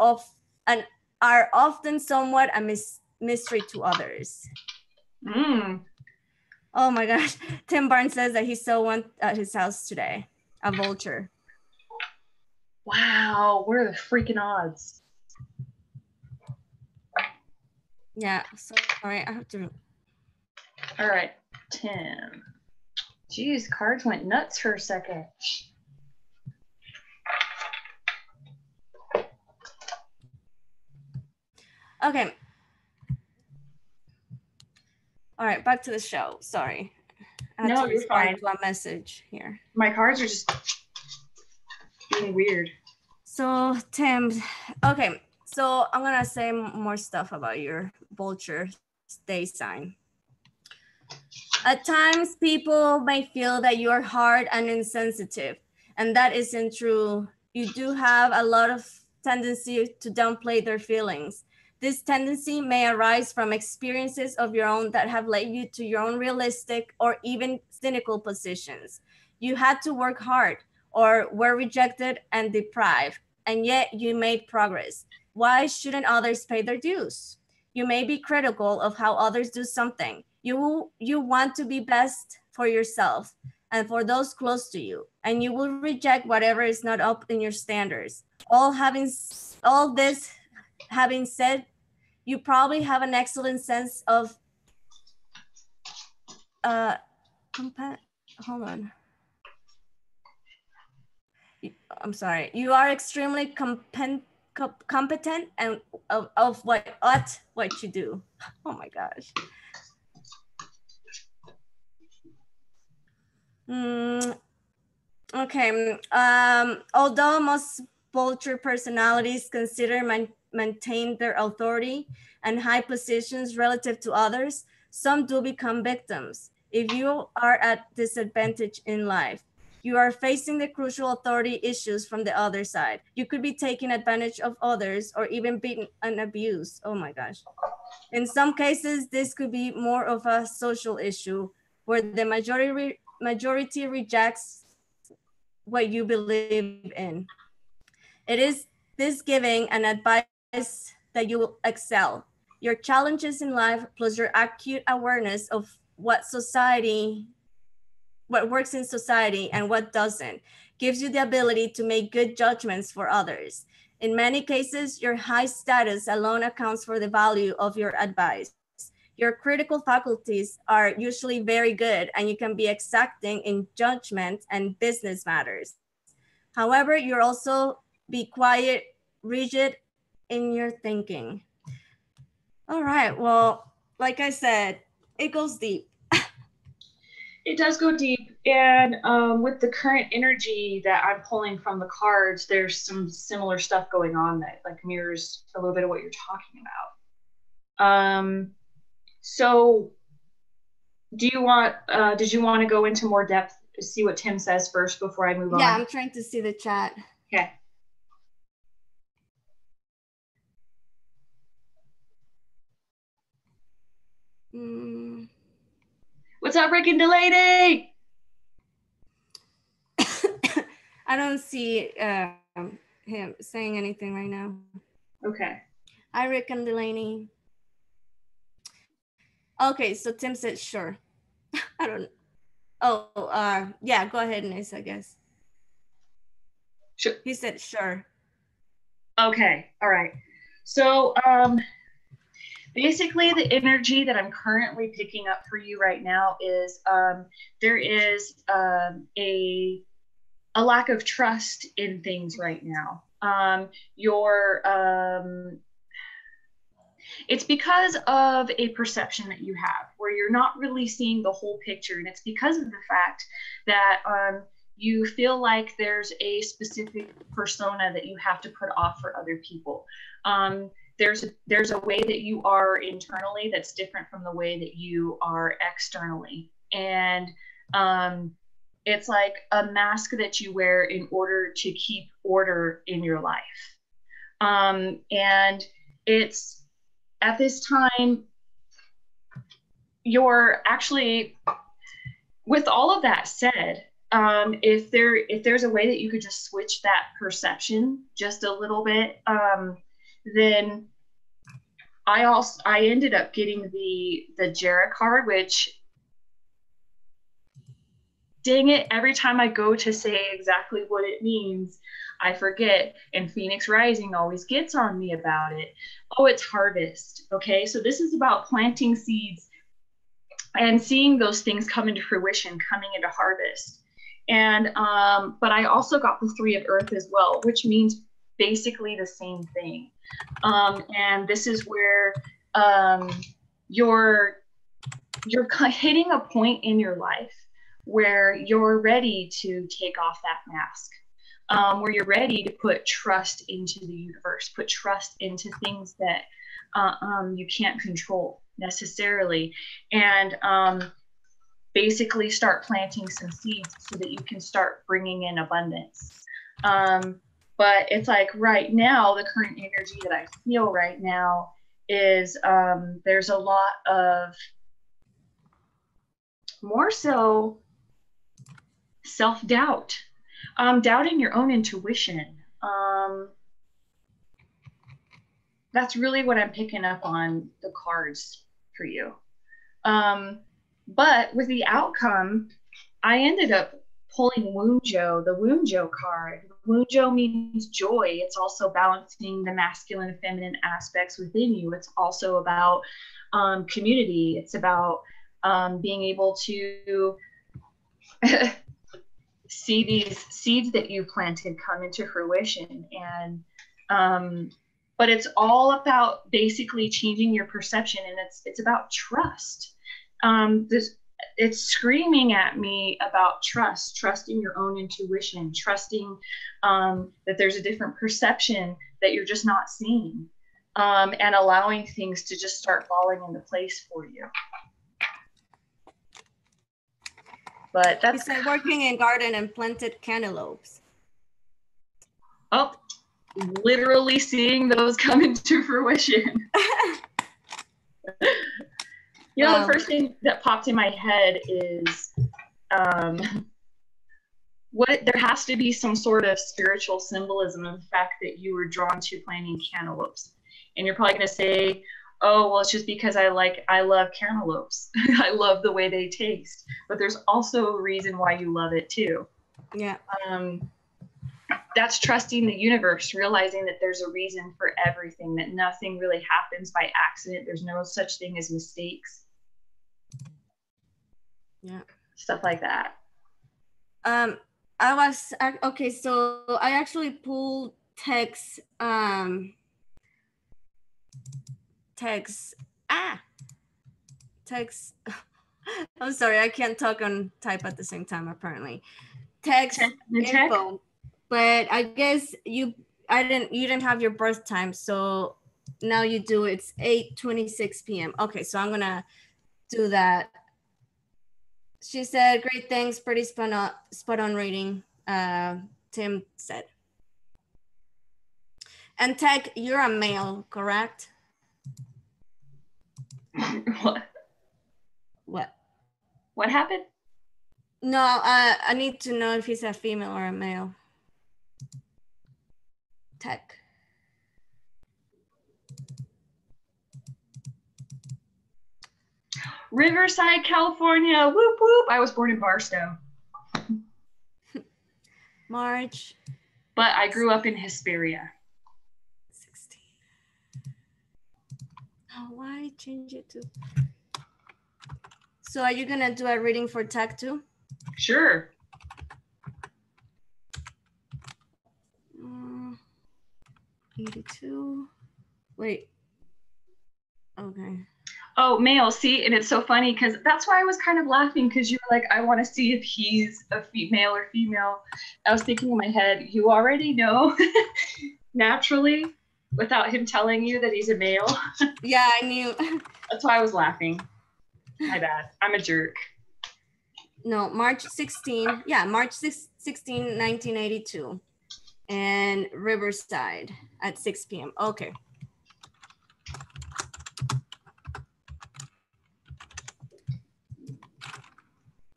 often somewhat a mystery to others. Oh my gosh. Tim Barnes says that he saw one at his house today, a vulture. Wow, what are the freaking odds? Yeah, sorry, I have to. All right, Tim. Geez, cards went nuts for a second. Okay. All right, back to the show. Sorry. I had to respond to a message here. My cards are just being weird. So, Tim, okay. So I'm gonna say more stuff about your vulture day sign. At times, people may feel that you are hard and insensitive, and that isn't true. You do have a lot of tendency to downplay their feelings. This tendency may arise from experiences of your own that have led you to your own realistic or even cynical positions. You had to work hard or were rejected and deprived, and yet you made progress. Why shouldn't others pay their dues? You may be critical of how others do something. You want to be best for yourself and for those close to you, and you will reject whatever is not up in your standards. All this having said, you probably have an excellent sense of hold on. I'm sorry. You are extremely competent and of what you do. Oh my gosh. Okay. Although most vulture personalities consider maintain their authority and high positions relative to others, some do become victims. If you are at disadvantage in life, you are facing the crucial authority issues from the other side. You could be taking advantage of others or even being an abuse. Oh my gosh. In some cases, this could be more of a social issue where the majority rejects what you believe in. It is this giving and advice that you will excel. Your challenges in life plus your acute awareness of what works in society and what doesn't, gives you the ability to make good judgments for others. In many cases, your high status alone accounts for the value of your advice. Your critical faculties are usually very good and you can be exacting in judgment and business matters. However, you'll also be quiet, rigid in your thinking. All right, well, like I said, it goes deep. It does go deep. And with the current energy that I'm pulling from the cards, there's some similar stuff going on that like mirrors a little bit of what you're talking about. So did you want to go into more depth to see what Tim says first before I move on? Yeah, I'm trying to see the chat. Okay. What's up, Rick and Delaney? I don't see him saying anything right now. Okay. Hi, Rick and Delaney. Okay, so Tim said sure. I don't. Oh, yeah. Go ahead, Nizz, I guess. Sure. He said sure. Okay. All right. So basically the energy that I'm currently picking up for you right now is there is a lack of trust in things right now. It's because of a perception that you have where you're not really seeing the whole picture. And it's because of the fact that you feel like there's a specific persona that you have to put off for other people. There's a way that you are internally that's different from the way that you are externally. And it's like a mask that you wear in order to keep order in your life. And it's at this time, you're actually, with all of that said, if there's a way that you could just switch that perception just a little bit, then I ended up getting the Jera card, which, dang it, every time I go to say exactly what it means, I forget, and Phoenix Rising always gets on me about it. Oh, it's harvest. Okay, so this is about planting seeds and seeing those things come into fruition, coming into harvest. And but I also got the Three of Earth as well, which means basically the same thing. And this is where you're hitting a point in your life where you're ready to take off that mask. where you're ready to put trust into the universe, put trust into things that you can't control necessarily, and basically start planting some seeds so that you can start bringing in abundance. But it's like right now, the current energy that I feel right now is there's a lot of more so self-doubt, doubting your own intuition. That's really what I'm picking up on the cards for you. But with the outcome, I ended up pulling Wunjo, the Wunjo card. Wunjo means joy. It's also balancing the masculine and feminine aspects within you. It's also about community. It's about being able to see these seeds that you planted come into fruition. And but it's all about basically changing your perception, and it's about trust. It's screaming at me about trusting your own intuition, trusting that there's a different perception that you're just not seeing, and allowing things to just start falling into place for you. But that's... It's like working in garden and planted cantaloupes. Oh, literally seeing those come into fruition. You know, the first thing that popped in my head is there has to be some sort of spiritual symbolism of the fact that you were drawn to planting cantaloupes. And you're probably going to say, oh, well, it's just because I love cantaloupes. I love the way they taste. But there's also a reason why you love it too. Yeah. That's trusting the universe, realizing that there's a reason for everything, that nothing really happens by accident. There's no such thing as mistakes. Yeah. Stuff like that. Okay, so I actually pulled text. I'm sorry, I can't talk and type at the same time apparently. Text info. But I guess you didn't have your birth time, so now you do. It's 8:26 p.m. Okay, so I'm gonna do that. She said, "Great, thanks, pretty spot on reading." Tim said. And Tech, you're a male, correct? What? What happened? No, I need to know if he's a female or a male. Tech. Riverside, California. Whoop whoop. I was born in Barstow. March. But I grew up in Hesperia. 16. Oh, why change it to? So are you gonna do a reading for Tech too? Sure. 82. Wait. Okay. Oh, male. See, and it's so funny because that's why I was kind of laughing, because you were like, I want to see if he's a male or female. I was thinking in my head, you already know naturally without him telling you that he's a male. Yeah, I knew. That's why I was laughing. My bad. I'm a jerk. No, March 16. Yeah, March 16, 1982. And Riverside at 6 p.m. Okay.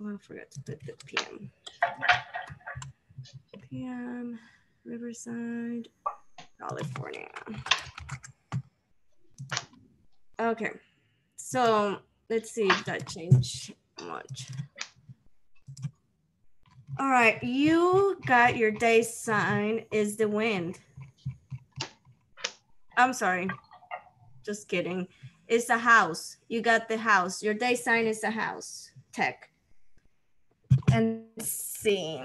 Oh, I forgot to put the PM. PM, Riverside, California. Okay, so let's see if that changed much. All right, you got your day sign is the wind. I'm sorry, just kidding. It's a house. You got the house. Your day sign is a house. Tech. And see.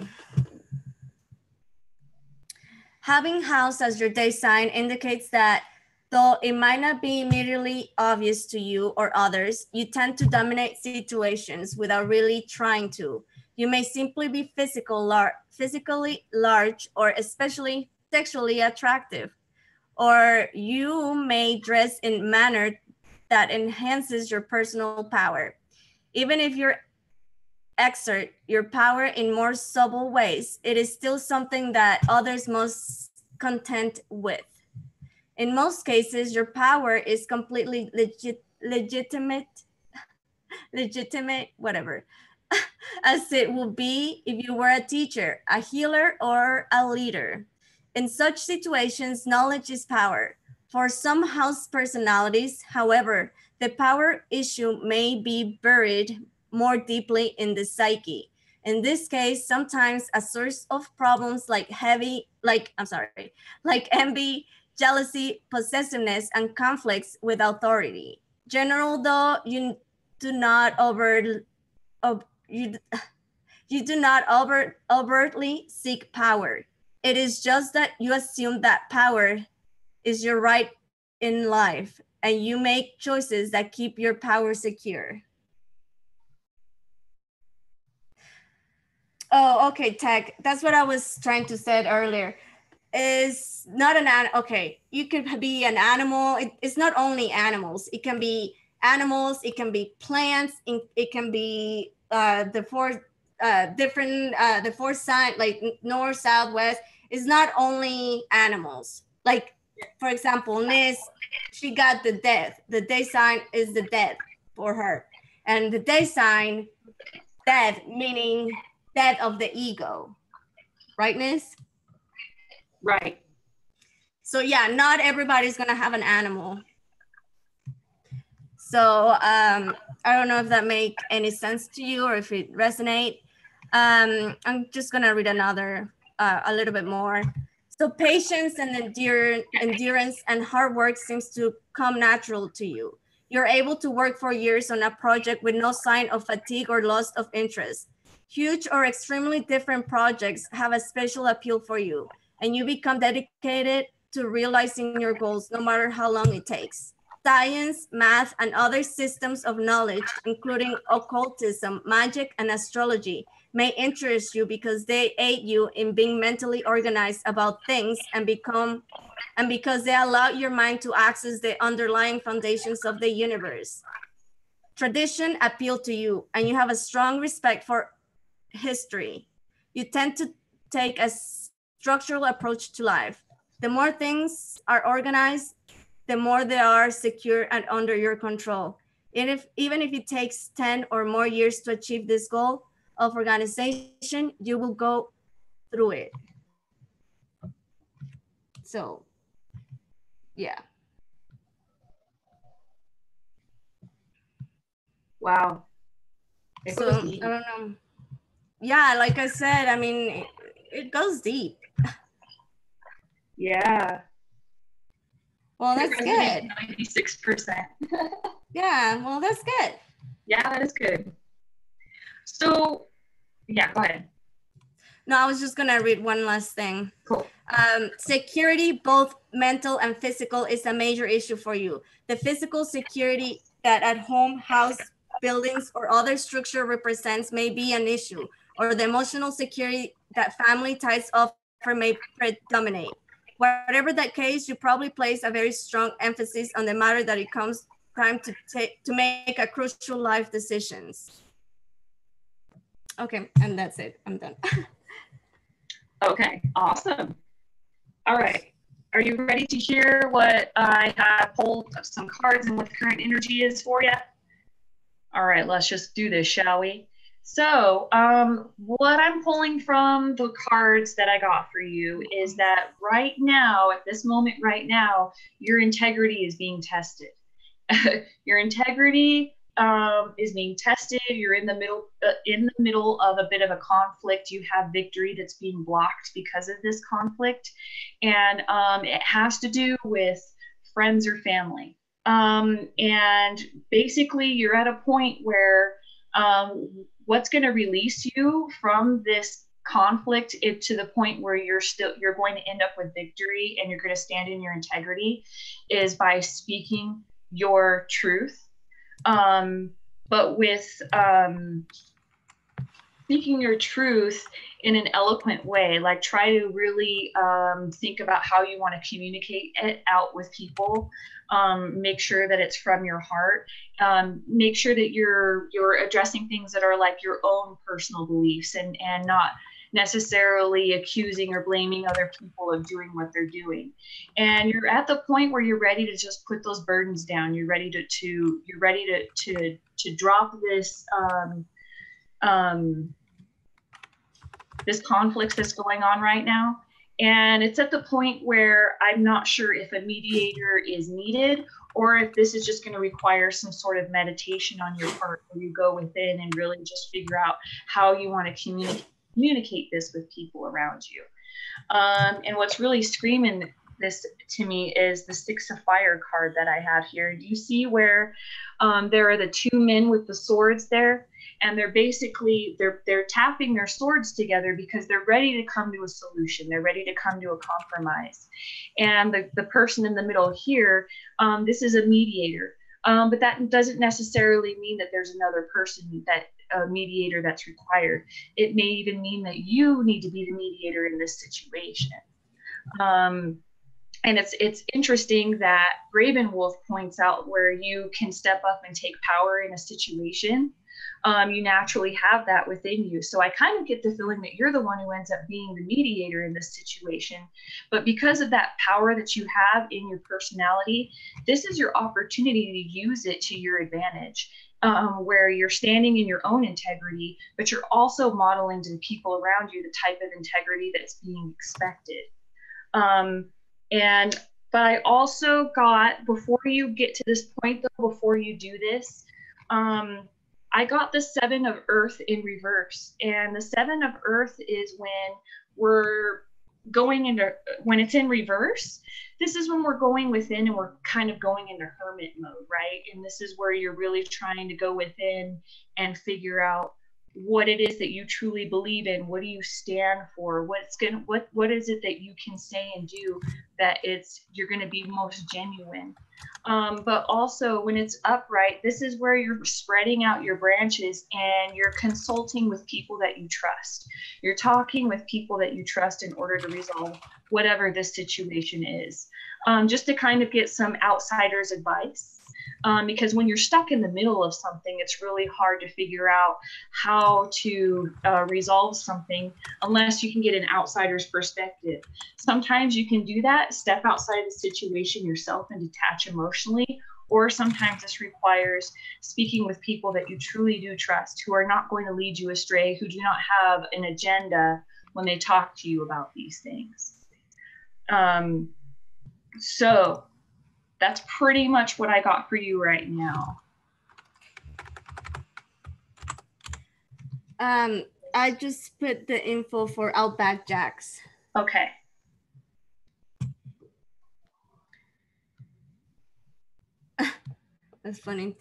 Having house as your day sign indicates that though it might not be immediately obvious to you or others, you tend to dominate situations without really trying to. You may simply be physically large or especially sexually attractive, or you may dress in a manner that enhances your personal power. Even if you exert your power in more subtle ways, it is still something that others must content with. In most cases, your power is completely legitimate, whatever, as it would be if you were a teacher, a healer, or a leader. In such situations, knowledge is power. For some house personalities, however, the power issue may be buried more deeply in the psyche. In this case, sometimes a source of problems like envy, jealousy, possessiveness, and conflicts with authority. General, though, you do not overtly seek power. It is just that you assume that power is your right in life, and you make choices that keep your power secure. Oh, okay, Tech. That's what I was trying to say earlier. Is not okay, you could be an animal. It's not only animals. It can be animals, it can be plants, it can be the four different the four sign, like north, south, west. It's not only animals. Like, for example, Nizz, she got the death. The day sign is the death for her. And the day sign, death, meaning death of the ego. Right, Nizz? Right. So yeah, not everybody's gonna have an animal. So I don't know if that make any sense to you or if it resonate. I'm just gonna read another, a little bit more. So patience and endurance and hard work seems to come natural to you. You're able to work for years on a project with no sign of fatigue or loss of interest. Huge or extremely different projects have a special appeal for you, and you become dedicated to realizing your goals no matter how long it takes. Science, math, and other systems of knowledge, including occultism, magic, and astrology, may interest you because they aid you in being mentally organized about things and because they allow your mind to access the underlying foundations of the universe. Tradition appeal to you, and you have a strong respect for history. You tend to take a structural approach to life. The more things are organized, the more they are secure and under your control. And even if it takes 10 or more years to achieve this goal of organization, you will go through it. So, yeah. Wow. So, I don't know. Yeah, like I said, I mean, it goes deep. Yeah. Well, that's good. 96%. Yeah, well, that's good. Yeah, that is good. So, yeah, go ahead. No, I was just gonna read one last thing. Cool. Security, both mental and physical, is a major issue for you. The physical security that at home, house, buildings, or other structure represents may be an issue, or the emotional security that family ties offer may predominate. Whatever that case, you probably place a very strong emphasis on the matter that it comes time to make a crucial life decisions. Okay, and that's it. I'm done. Okay, awesome. All right. Are you ready to hear what I have pulled some cards and what the current energy is for you? All right, let's just do this, shall we? So what I'm pulling from the cards that I got for you is that right now, at this moment right now, your integrity is being tested. Your integrity is being tested. You're in the middle of a bit of a conflict. You have victory that's being blocked because of this conflict, and it has to do with friends or family. And basically, you're at a point where what's going to release you from this conflict to the point where you're going to end up with victory and you're going to stand in your integrity is by speaking your truth, but with speaking your truth in an eloquent way. Like, try to really think about how you want to communicate it out with people. Make sure that it's from your heart. Make sure that you're addressing things that are like your own personal beliefs, and not necessarily accusing or blaming other people of doing what they're doing. And you're at the point where you're ready to just put those burdens down. You're ready to drop um, this conflict that's going on right now. And it's at the point where I'm not sure if a mediator is needed, or if this is just going to require some sort of meditation on your part, where you go within and really just figure out how you want to communicate this with people around you. And what's really screaming this to me is the Six of Fire card that I have here. Do you see where there are the two men with the swords there? And they're basically they're tapping their swords together because they're ready to come to a solution. They're ready to come to a compromise. And the person in the middle here, this is a mediator. But that doesn't necessarily mean that there's another person, that a mediator that's required. It may even mean that you need to be the mediator in this situation. And it's interesting that Ravenwolf points out where you can step up and take power in a situation. You naturally have that within you. So I kind of get the feeling that you're the one who ends up being the mediator in this situation. But because of that power that you have in your personality, this is your opportunity to use it to your advantage, where you're standing in your own integrity, but you're also modeling to the people around you the type of integrity that's being expected. But I also got, before you get to this point though, before you do this, I got the Seven of Earth in reverse. And the Seven of Earth is when we're going into, when it's in reverse, this is when we're going within and we're kind of going into hermit mode, right? And this is where you're really trying to go within and figure out what it is that you truly believe in. What do you stand for? What is it that you can say and do that you're going to be most genuine? But also when it's upright, this is where you're spreading out your branches and you're consulting with people that you trust. You're talking with people that you trust in order to resolve whatever this situation is, just to kind of get some outsider's advice. Because when you're stuck in the middle of something, it's really hard to figure out how to resolve something unless you can get an outsider's perspective. Sometimes you can do that, step outside the situation yourself and detach emotionally, or sometimes this requires speaking with people that you truly do trust, who are not going to lead you astray, who do not have an agenda when they talk to you about these things. So that's pretty much what I got for you right now. I just put the info for Outback Jacks. Okay. That's funny.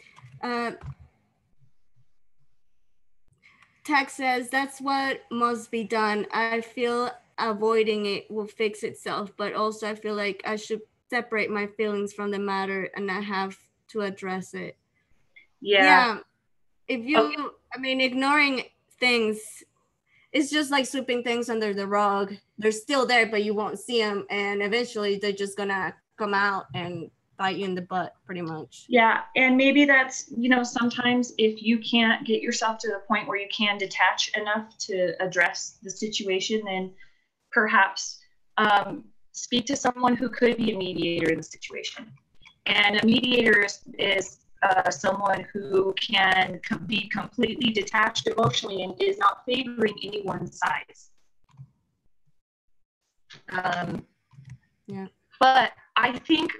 Tax says, that's what must be done. I feel avoiding it will fix itself, but also I feel like I should separate my feelings from the matter and I have to address it. Yeah. If you, I mean, ignoring things, it's just like sweeping things under the rug. They're still there, but you won't see them. And eventually they're just gonna come out and bite you in the butt, pretty much. Yeah, and maybe that's, sometimes if you can't get yourself to the point where you can detach enough to address the situation, then perhaps speak to someone who could be a mediator in the situation. And a mediator is someone who can be completely detached emotionally and is not favoring any one side. Yeah. But I think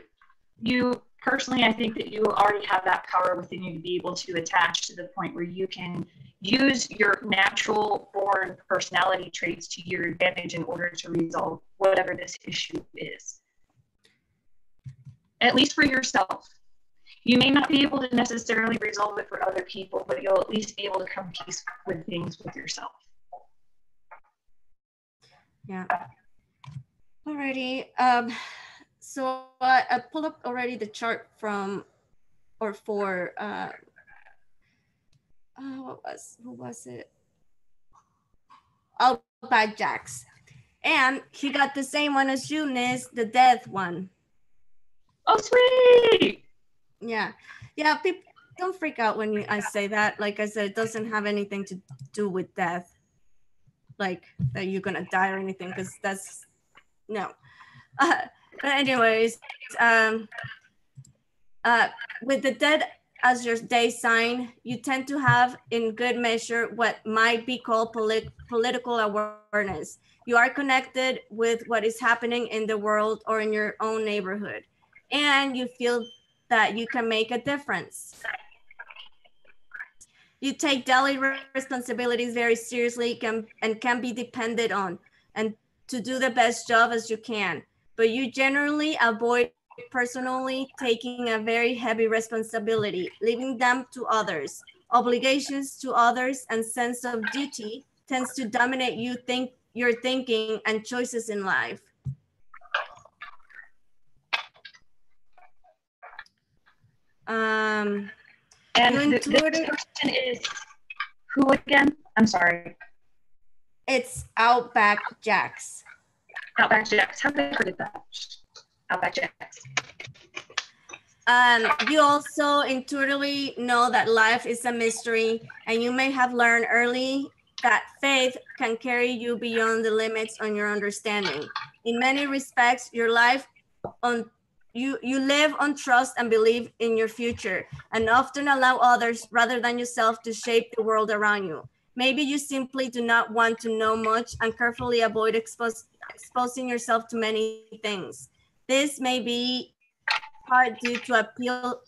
I think that you already have that power within you to be able to attach to the point where you can use your natural born personality traits to your advantage in order to resolve whatever this issue is. At least for yourself. You may not be able to necessarily resolve it for other people, but you'll at least be able to come to peace with things with yourself. Yeah. Alrighty. So I pulled up already the chart for who was it? Outback Jacks. And he got the same one as you, Nizz, the death one. Oh, sweet. Yeah. Yeah, people don't freak out when I say that. Like I said, it doesn't have anything to do with death. Like that you're going to die or anything, because that's, no. But anyways, with the dead as your day sign, you tend to have in good measure what might be called political awareness. You are connected with what is happening in the world or in your own neighborhood, and you feel that you can make a difference. You take daily responsibilities very seriously and can be depended on and to do the best job as you can, but you generally avoid personally taking a very heavy responsibility, leaving them to others. Obligations to others and sense of duty tends to dominate your thinking and choices in life. And this person is who again? I'm sorry. It's Outback Jacks. Outback Jacks. How did I forget that? Outback Jacks. You also intuitively know that life is a mystery, and you may have learned early that faith can carry you beyond the limits on your understanding. In many respects, your life you live on trust and believe in your future, and often allow others rather than yourself to shape the world around you. Maybe you simply do not want to know much and carefully avoid exposing yourself to many things. This may be part due to appeal.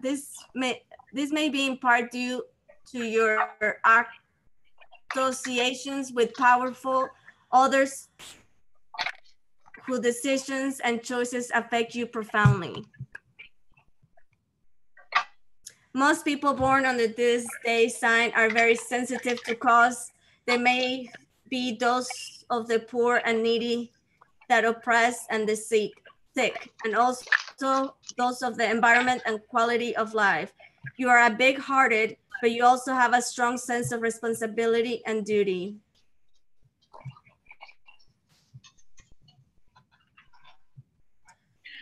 This may be in part due to your associations with powerful others whose decisions and choices affect you profoundly. Most people born under this day sign are very sensitive to cause. They may be those of the poor and needy, that oppress and the sick, and also those of the environment and quality of life. You are a big-hearted, but you also have a strong sense of responsibility and duty.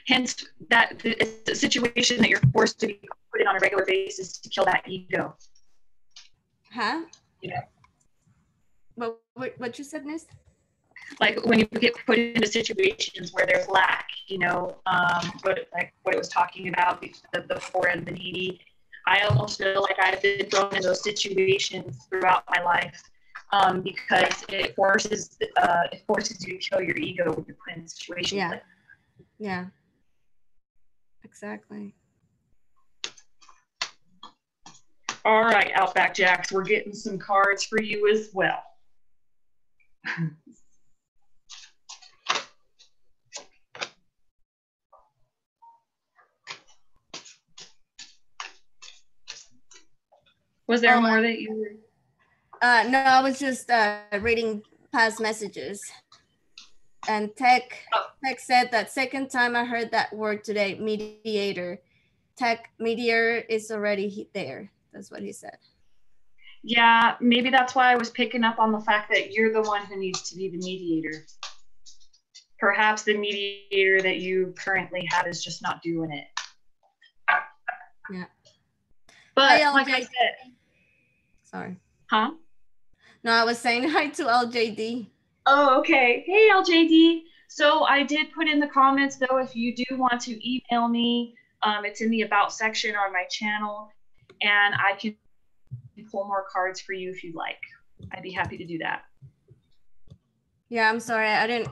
Hence, that it's a situation that you're forced to be put in on a regular basis to kill that ego. Huh? Yeah. What you said, Nizz? Like when you get put into situations where there's lack, what it was talking about, the poor and the needy. I almost feel like I've been thrown in those situations throughout my life because it forces you to kill your ego when you're put in situations. Yeah. Like yeah. Exactly. All right, Outback Jacks, we're getting some cards for you as well. Was there more that you were? No, I was just reading past messages. And Tech said that second time I heard that word today, mediator. Tech, mediator is already there. That's what he said. Yeah, maybe that's why I was picking up on the fact that you're the one who needs to be the mediator. Perhaps the mediator that you currently have is just not doing it. Yeah. But hi, like I said. Sorry. Huh? No, I was saying hi to LJD. Oh, okay. Hey, LJD. So I did put in the comments, though, if you do want to email me, it's in the About section on my channel, and I can pull more cards for you if you'd like. I'd be happy to do that. Yeah, I'm sorry.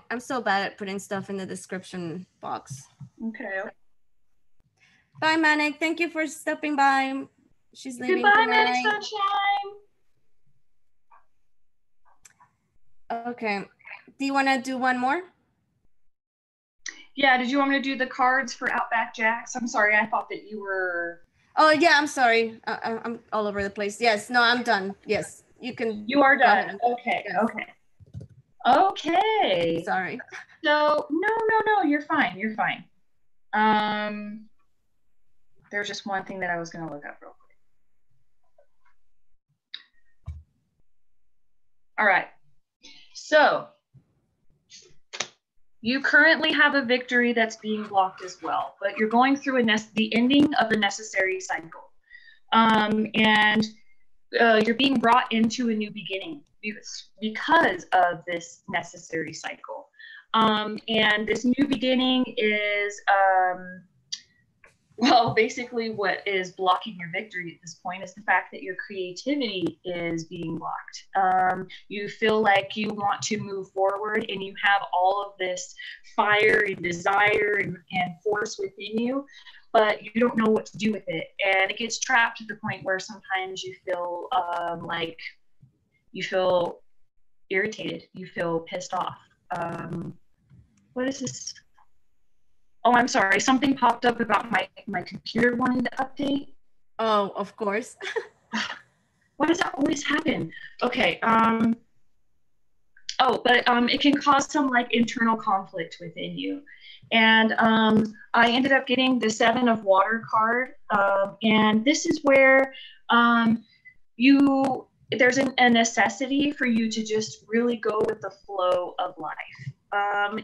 I'm so bad at putting stuff in the description box. Okay. Bye, Manic. Thank you for stopping by. She's leaving Goodbye, tonight. Manic Sunshine. Okay. Do you want to do one more? Yeah, did you want me to do the cards for Outback Jacks? I'm sorry, I thought that you were... Oh, yeah, I'm sorry. I'm all over the place. Yes, no, I'm done. Yes, you can. You are done. Okay, yes. Okay. Sorry. So, no, you're fine. You're fine. There's just one thing that I was going to look up real quick. All right. So you currently have a victory that's being blocked as well, but you're going through the ending of a necessary cycle. And you're being brought into a new beginning because of this necessary cycle. And this new beginning is, well, basically what is blocking your victory at this point is the fact that your creativity is being blocked. You feel like you want to move forward and you have all of this fire and desire and force within you, but you don't know what to do with it. And it gets trapped to the point where sometimes you feel like you feel irritated, you feel pissed off. What is this? Oh, I'm sorry. Something popped up about my computer wanting to update. Oh, of course. Why does that always happen? Okay. But it can cause some like internal conflict within you. And I ended up getting the 7 of Water card. And this is where there's a necessity for you to just really go with the flow of life.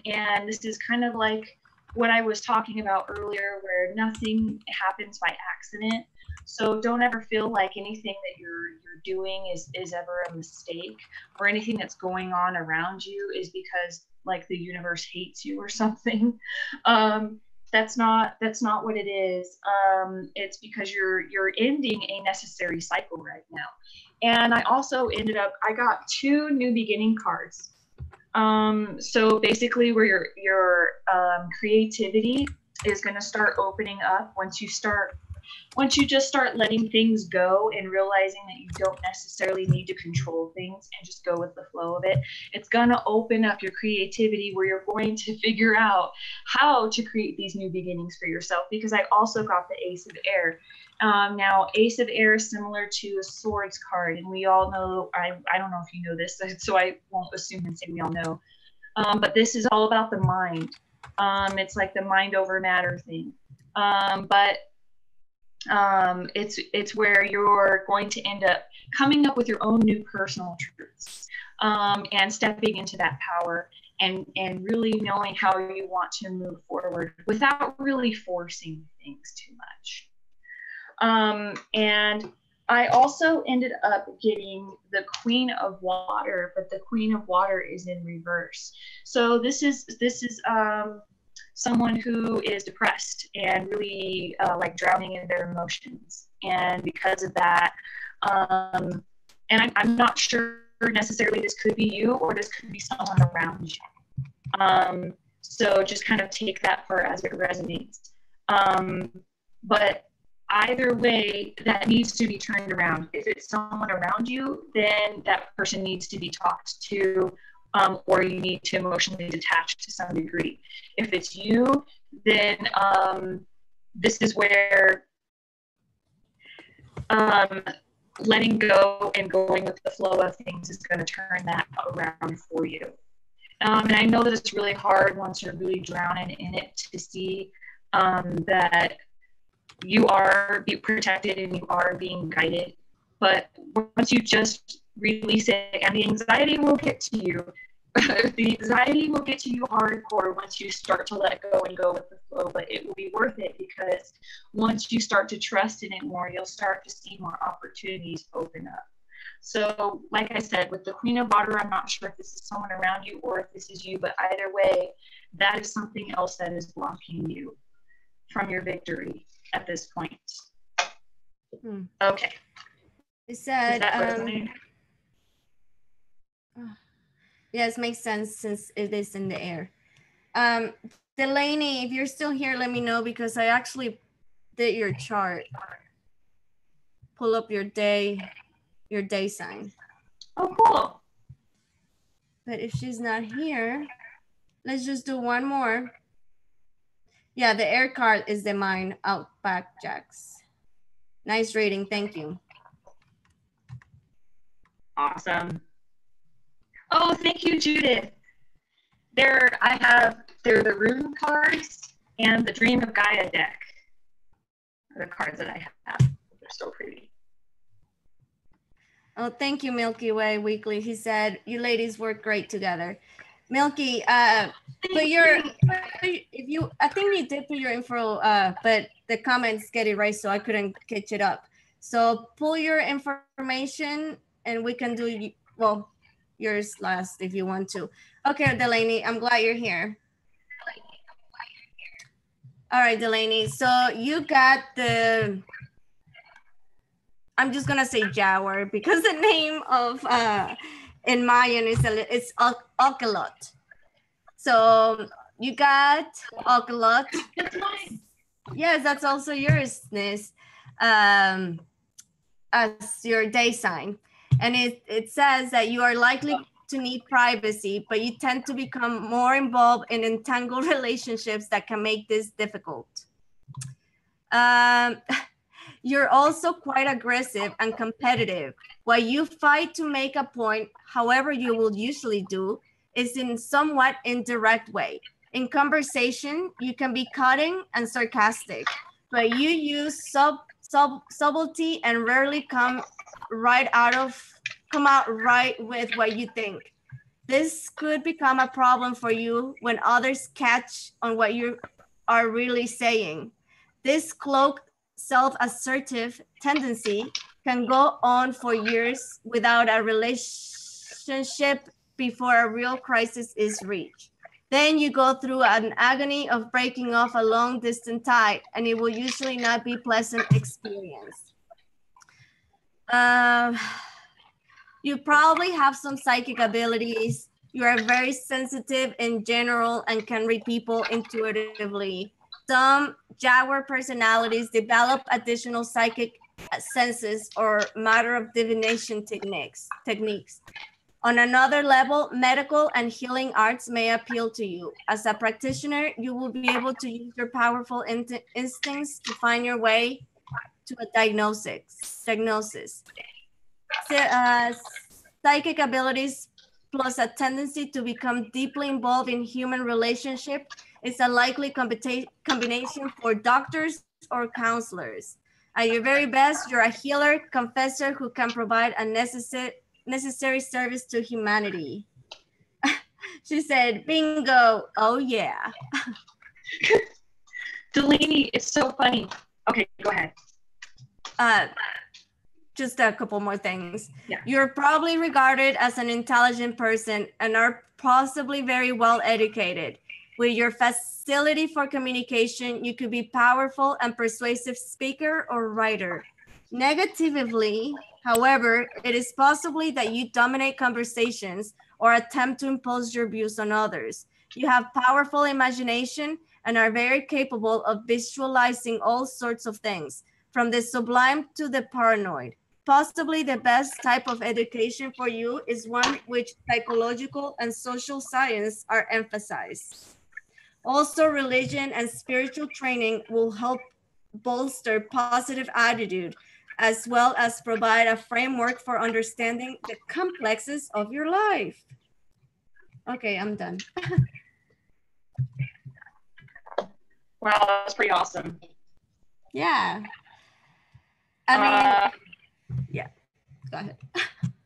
And this is kind of like what I was talking about earlier, where nothing happens by accident. So don't ever feel like anything that you're doing is ever a mistake, or anything that's going on around you is because like the universe hates you or something. That's not what it is. It's because you're ending a necessary cycle right now. And I also I got 2 new beginning cards. So basically where your creativity is going to start opening up once you just start letting things go and realizing that you don't necessarily need to control things and just go with the flow of it. It's going to open up your creativity where you're going to figure out how to create these new beginnings for yourself, because I also got the Ace of Air. Now, Ace of Air is similar to a Swords card, and we all know, I don't know if you know this, so I won't assume and say we all know, but this is all about the mind. It's like the mind over matter thing. It's where you're going to end up coming up with your own new personal truths, and stepping into that power and really knowing how you want to move forward without really forcing things too much. And I also ended up getting the Queen of Water, but the Queen of Water is in reverse. So this is someone who is depressed and really like drowning in their emotions. And because of that, and I'm not sure necessarily this could be you or this could be someone around you. So just kind of take that for as it resonates. But either way, that needs to be turned around. If it's someone around you, then that person needs to be talked to, or you need to emotionally detach to some degree. If it's you, then this is where letting go and going with the flow of things is going to turn that around for you. And I know that it's really hard once you're really drowning in it to see that you are being protected and you are being guided. But once you just release it, and the anxiety will get to you, the anxiety will get to you hardcore once you start to let go and go with the flow, but it will be worth it, because once you start to trust in it more, you'll start to see more opportunities open up. So like I said, with the Queen of Water, I'm not sure if this is someone around you or if this is you, but either way, that is something else that is blocking you from your victory at this point. Okay. It said, yes, makes sense since it is in the air. Delaney, if you're still here, let me know, because I actually did your chart. Pull up your day sign. Oh, cool. But if she's not here, let's just do one more. Yeah, the air card is the mind, Outback Jacks. Nice reading, thank you. Awesome. Oh, thank you, Judith. They're the Rune cards and the Dream of Gaia deck are the cards that I have. They're so pretty. Oh, thank you, Milky Way Weekly. He said, you ladies work great together. Milky, put your, if you, I think you did put your info, but the comments get erased, so I couldn't catch it up. So pull your information and we can do, well, yours last if you want to. Okay, Delaney, I'm glad you're here. All right, Delaney, so you got the, I'm just gonna say Jawar because the name of in Mayan is it's Ocelot. So you got Ocelot. That's mine. Yes, that's also yours, Nizz, as your day sign. And it says that you are likely to need privacy, but you tend to become more involved in entangled relationships that can make this difficult. You're also quite aggressive and competitive. What you fight to make a point, however you will usually do, is in somewhat indirect way. In conversation, you can be cutting and sarcastic, but you use subtlety and rarely come out right with what you think. This could become a problem for you when others catch on what you are really saying. This cloaked self-assertive tendency can go on for years without a relationship before a real crisis is reached. Then you go through an agony of breaking off a long-distance tie, and it will usually not be pleasant experience. You probably have some psychic abilities. You are very sensitive in general and can read people intuitively. Some Jaguar personalities develop additional psychic senses or matter of divination techniques. On another level, medical and healing arts may appeal to you. As a practitioner, you will be able to use your powerful instincts to find your way to a diagnosis. Psychic abilities plus a tendency to become deeply involved in human relationship is a likely combination for doctors or counselors. At your very best, you're a healer, confessor who can provide a necessary service to humanity. She said, bingo, oh yeah. Delaney, it's so funny. Okay, go ahead. Just a couple more things. Yeah. You're probably regarded as an intelligent person and are possibly very well educated. With your facility for communication, you could be powerful and persuasive speaker or writer. Negatively, however, it is possibly that you dominate conversations or attempt to impose your views on others. You have powerful imagination and are very capable of visualizing all sorts of things, from the sublime to the paranoid. Possibly the best type of education for you is one which psychological and social science are emphasized. Also, religion and spiritual training will help bolster positive attitude, as well as provide a framework for understanding the complexes of your life. Okay, I'm done. Wow, that's pretty awesome. Yeah. I mean, yeah, go ahead.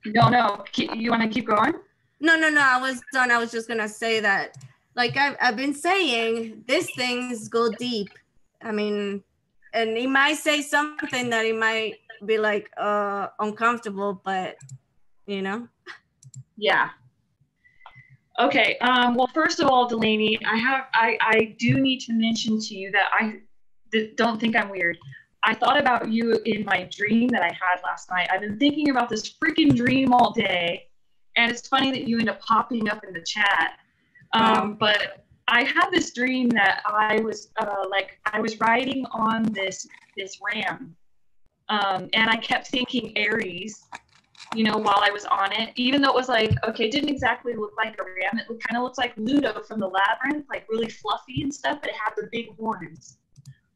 No, you want to keep going? No, I was done. I was just going to say that, like I've been saying, these things go deep. I mean, and he might say something that he might be like uncomfortable, but you know. Yeah. Okay. Well, first of all, Delaney, I do need to mention to you that I don't think I'm weird. I thought about you in my dream that I had last night. I've been thinking about this freaking dream all day, and it's funny that you end up popping up in the chat. But I had this dream that I was riding on this ram, and I kept thinking Aries, while I was on it, even though it was like, okay, it didn't exactly look like a ram. It kind of looks like Ludo from the Labyrinth, like really fluffy and stuff, but it had the big horns,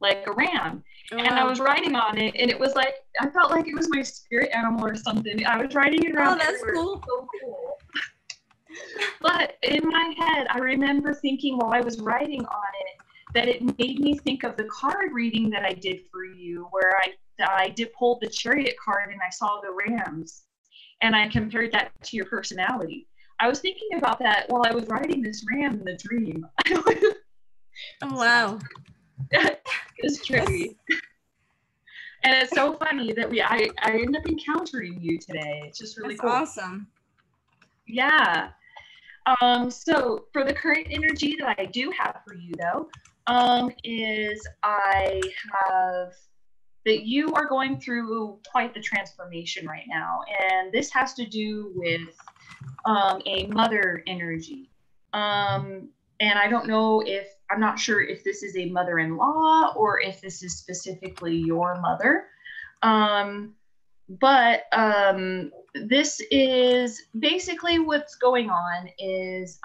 like a ram. And I was riding on it, and it was like, I felt like it was my spirit animal or something. I was riding it around. Oh, that's cool. So cool. But in my head, I remember thinking while I was riding on it that it made me think of the card reading that I did for you, where I did pull the chariot card and I saw the rams. And I compared that to your personality. I was thinking about that while I was riding this ram in the dream. Oh, wow. It's trippy. And it's so funny that I end up encountering you today. It's just really That's cool. awesome. Yeah. So for the current energy that I do have for you though, is I have that you are going through quite the transformation right now. And this has to do with a mother energy. And I don't know if, I'm not sure if this is a mother-in-law or if this is specifically your mother. But this is basically what's going on is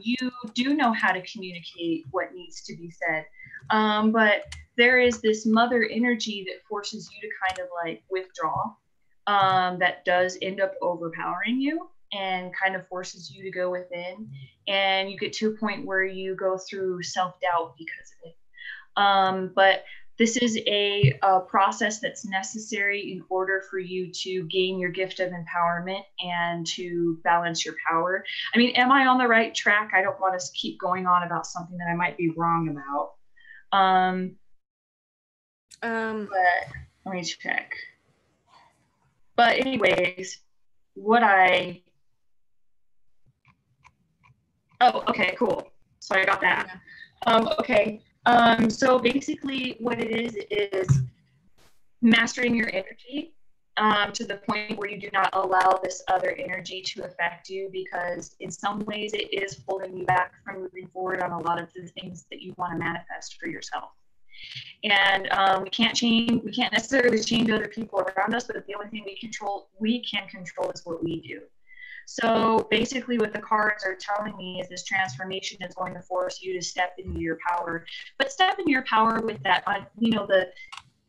you do know how to communicate what needs to be said. But there is this mother energy that forces you to kind of like withdraw, that does end up overpowering you and kind of forces you to go within, and you get to a point where you go through self-doubt because of it. But this is a process that's necessary in order for you to gain your gift of empowerment and to balance your power. I mean, am I on the right track? I don't want to keep going on about something that I might be wrong about. But let me check. But anyways, oh, okay, cool. So I got that. Okay. So basically what it is mastering your energy to the point where you do not allow this other energy to affect you, because in some ways it is holding you back from moving forward on a lot of the things that you want to manifest for yourself. And we can't necessarily change other people around us, but the only thing we can control is what we do. So basically what the cards are telling me is this transformation is going to force you to step into your power, but step into your power with that,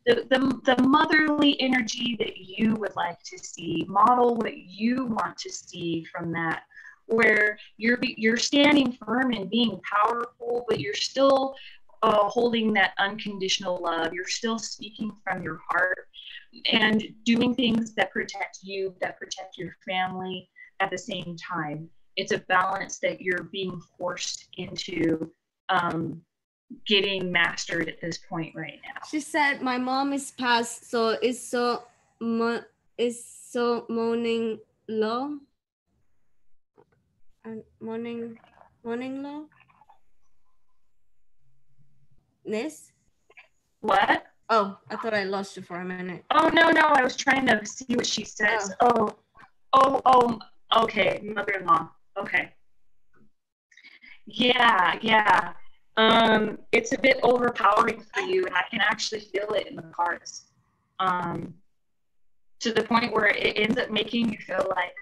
the motherly energy that you would like to see, model what you want to see from that, where you're standing firm and being powerful, but you're still holding that unconditional love. You're still speaking from your heart and doing things that protect you, that protect your family at the same time. It's a balance that you're being forced into getting mastered at this point right now. She said, "My mom is passed, so it's so morning low and morning low." Nizz? What? Oh, I thought I lost you for a minute. Oh no, I was trying to see what she says. Oh, okay, mother-in-law. Okay. Yeah. It's a bit overpowering for you, and I can actually feel it in the cards. To the point where it ends up making you feel like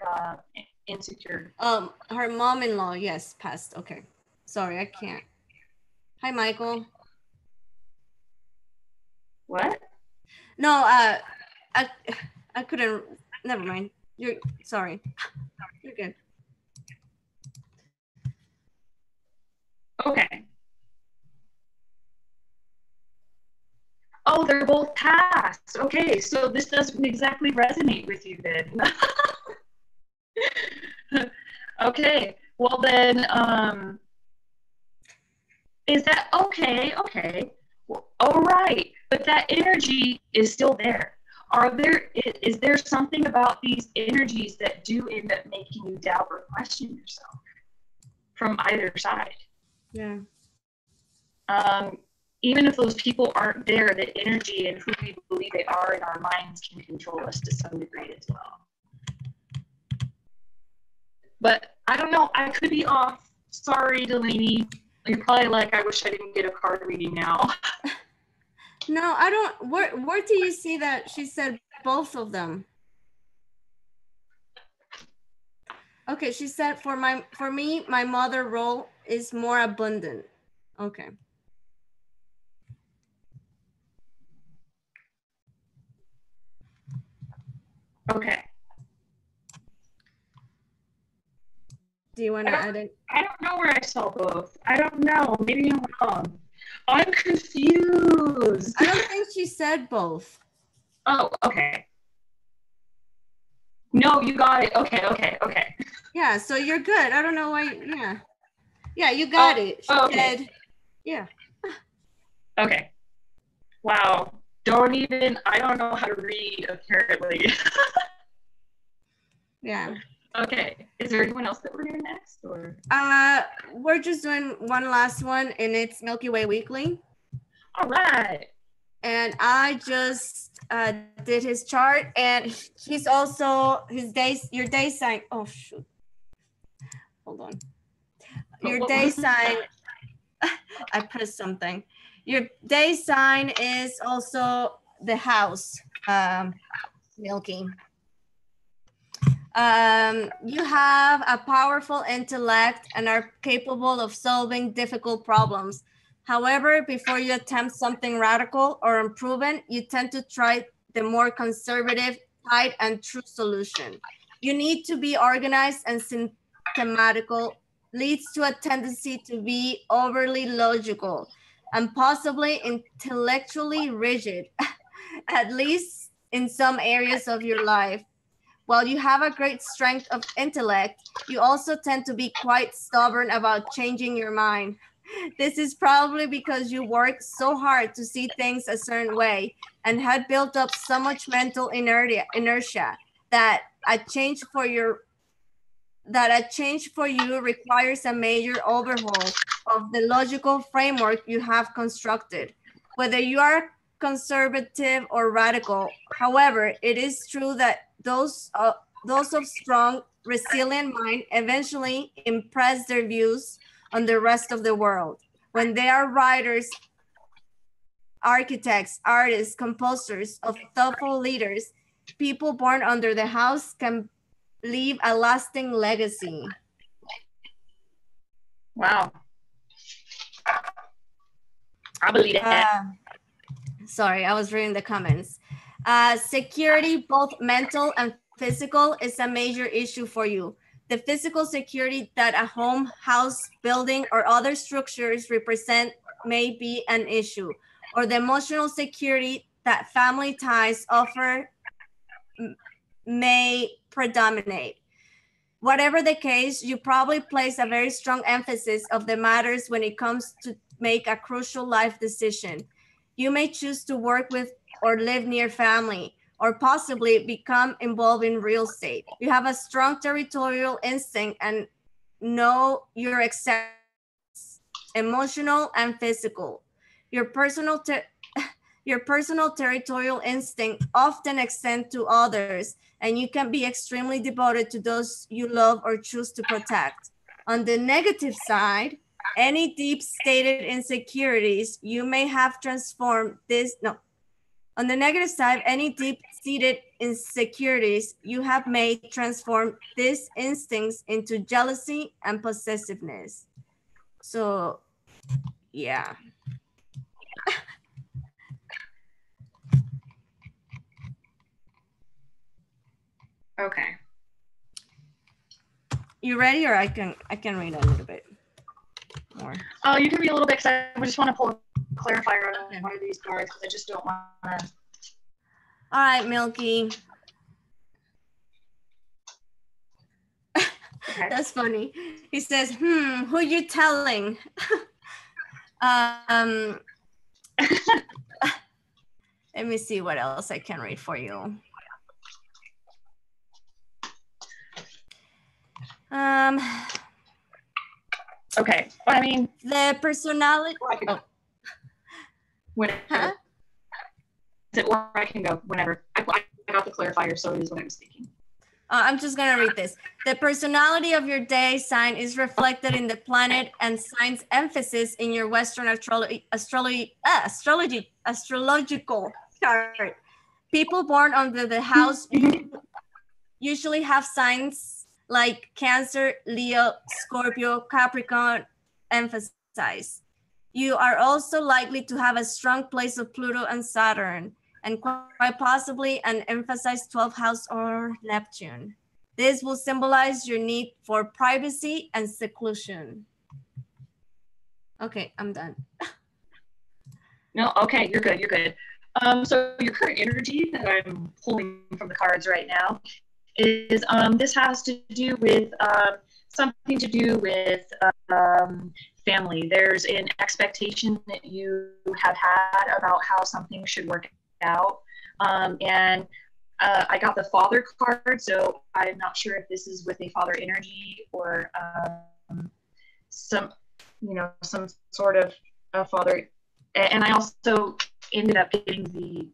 insecure. Her mom-in-law, yes, passed. Okay. Sorry, I can't. Hi, Michael. What? No, I couldn't. Never mind. You're sorry. You're good. Okay. Oh, they're both passed. Okay, so this doesn't exactly resonate with you then. Okay, well then, is that okay? Well, all right, but that energy is still there. Is there something about these energies that do end up making you doubt or question yourself from either side? Yeah. Even if those people aren't there, the energy and who we believe they are in our minds can control us to some degree as well. But I don't know, I could be off. Sorry, Delaney. You're probably like, I wish I didn't get a card reading now. No, I don't. Where do you see that she said both of them? Okay, she said for me, my mother role is more abundant. Okay. Okay. Do you want to add it? I don't know where I saw both. I don't know. Maybe I'm wrong. I'm confused. I don't think she said both. Oh, okay. No, you got it. Okay. Yeah, so you're good. I don't know why. Yeah, you got it. She okay. said, yeah. Okay. Wow. I don't know how to read, apparently. Yeah. Okay. Is there anyone else that we're doing next? Or We're just doing one last one, and it's Milky Way Weekly. all right. And I just did his chart, and he's also your day sign. Oh shoot. Hold on. Your day sign. I pressed something. Your day sign is also the house, Milky. You have a powerful intellect and are capable of solving difficult problems. However, before you attempt something radical or unproven, you tend to try the more conservative, tight, and true solution. You need to be organized and systematical, leads to a tendency to be overly logical and possibly intellectually rigid, at least in some areas of your life. While you have a great strength of intellect, you also tend to be quite stubborn about changing your mind. This is probably because you work so hard to see things a certain way and had built up so much mental inertia that a change for you requires a major overhaul of the logical framework you have constructed. Whether you are conservative or radical, however, it is true that those of strong, resilient mind eventually impress their views on the rest of the world. When they are writers, architects, artists, composers, of thoughtful leaders, people born under the house can leave a lasting legacy. Wow. I believe it. Sorry, I was reading the comments. Security, both mental and physical, is a major issue for you. The physical security that a home, house, building, or other structures represent may be an issue, or the emotional security that family ties offer may predominate. Whatever the case, you probably place a very strong emphasis of the matters when it comes to make a crucial life decision. You may choose to work with or live near family, or possibly become involved in real estate. You have a strong territorial instinct and know your acceptance, emotional and physical. Your personal territorial instinct often extends to others, and you can be extremely devoted to those you love or choose to protect. On the negative side, any deep-stated insecurities you may have transformed this, no. On the negative side, any deep-seated insecurities you have made transform these instincts into jealousy and possessiveness. So, yeah. Okay. You ready, or I can read a little bit more? Oh, you can be a little bit, because I just want to pull a clarifier on one of these cards, because I just don't want to. All right, Milky. Okay. That's funny. He says, who you telling? Let me see what else I can read for you. Okay. Well, I mean, the personality. Oh. Whenever. Huh? Or I can go whenever. I got the clarifier, so it is what I was thinking. I'm just gonna read this. The personality of your day sign is reflected in the planet and sign's emphasis in your Western astrological chart. People born under the house usually have signs like Cancer, Leo, Scorpio, Capricorn emphasized. You are also likely to have a strong place of Pluto and Saturn, and quite possibly an emphasized 12th house or Neptune. This will symbolize your need for privacy and seclusion. Okay, I'm done. No, okay, you're good, you're good. So your current energy that I'm pulling from the cards right now is this has to do with something to do with family. There's an expectation that you have had about how something should work out. And I got the father card, so I'm not sure if this is with a father energy or some, some sort of a father. And I also ended up getting the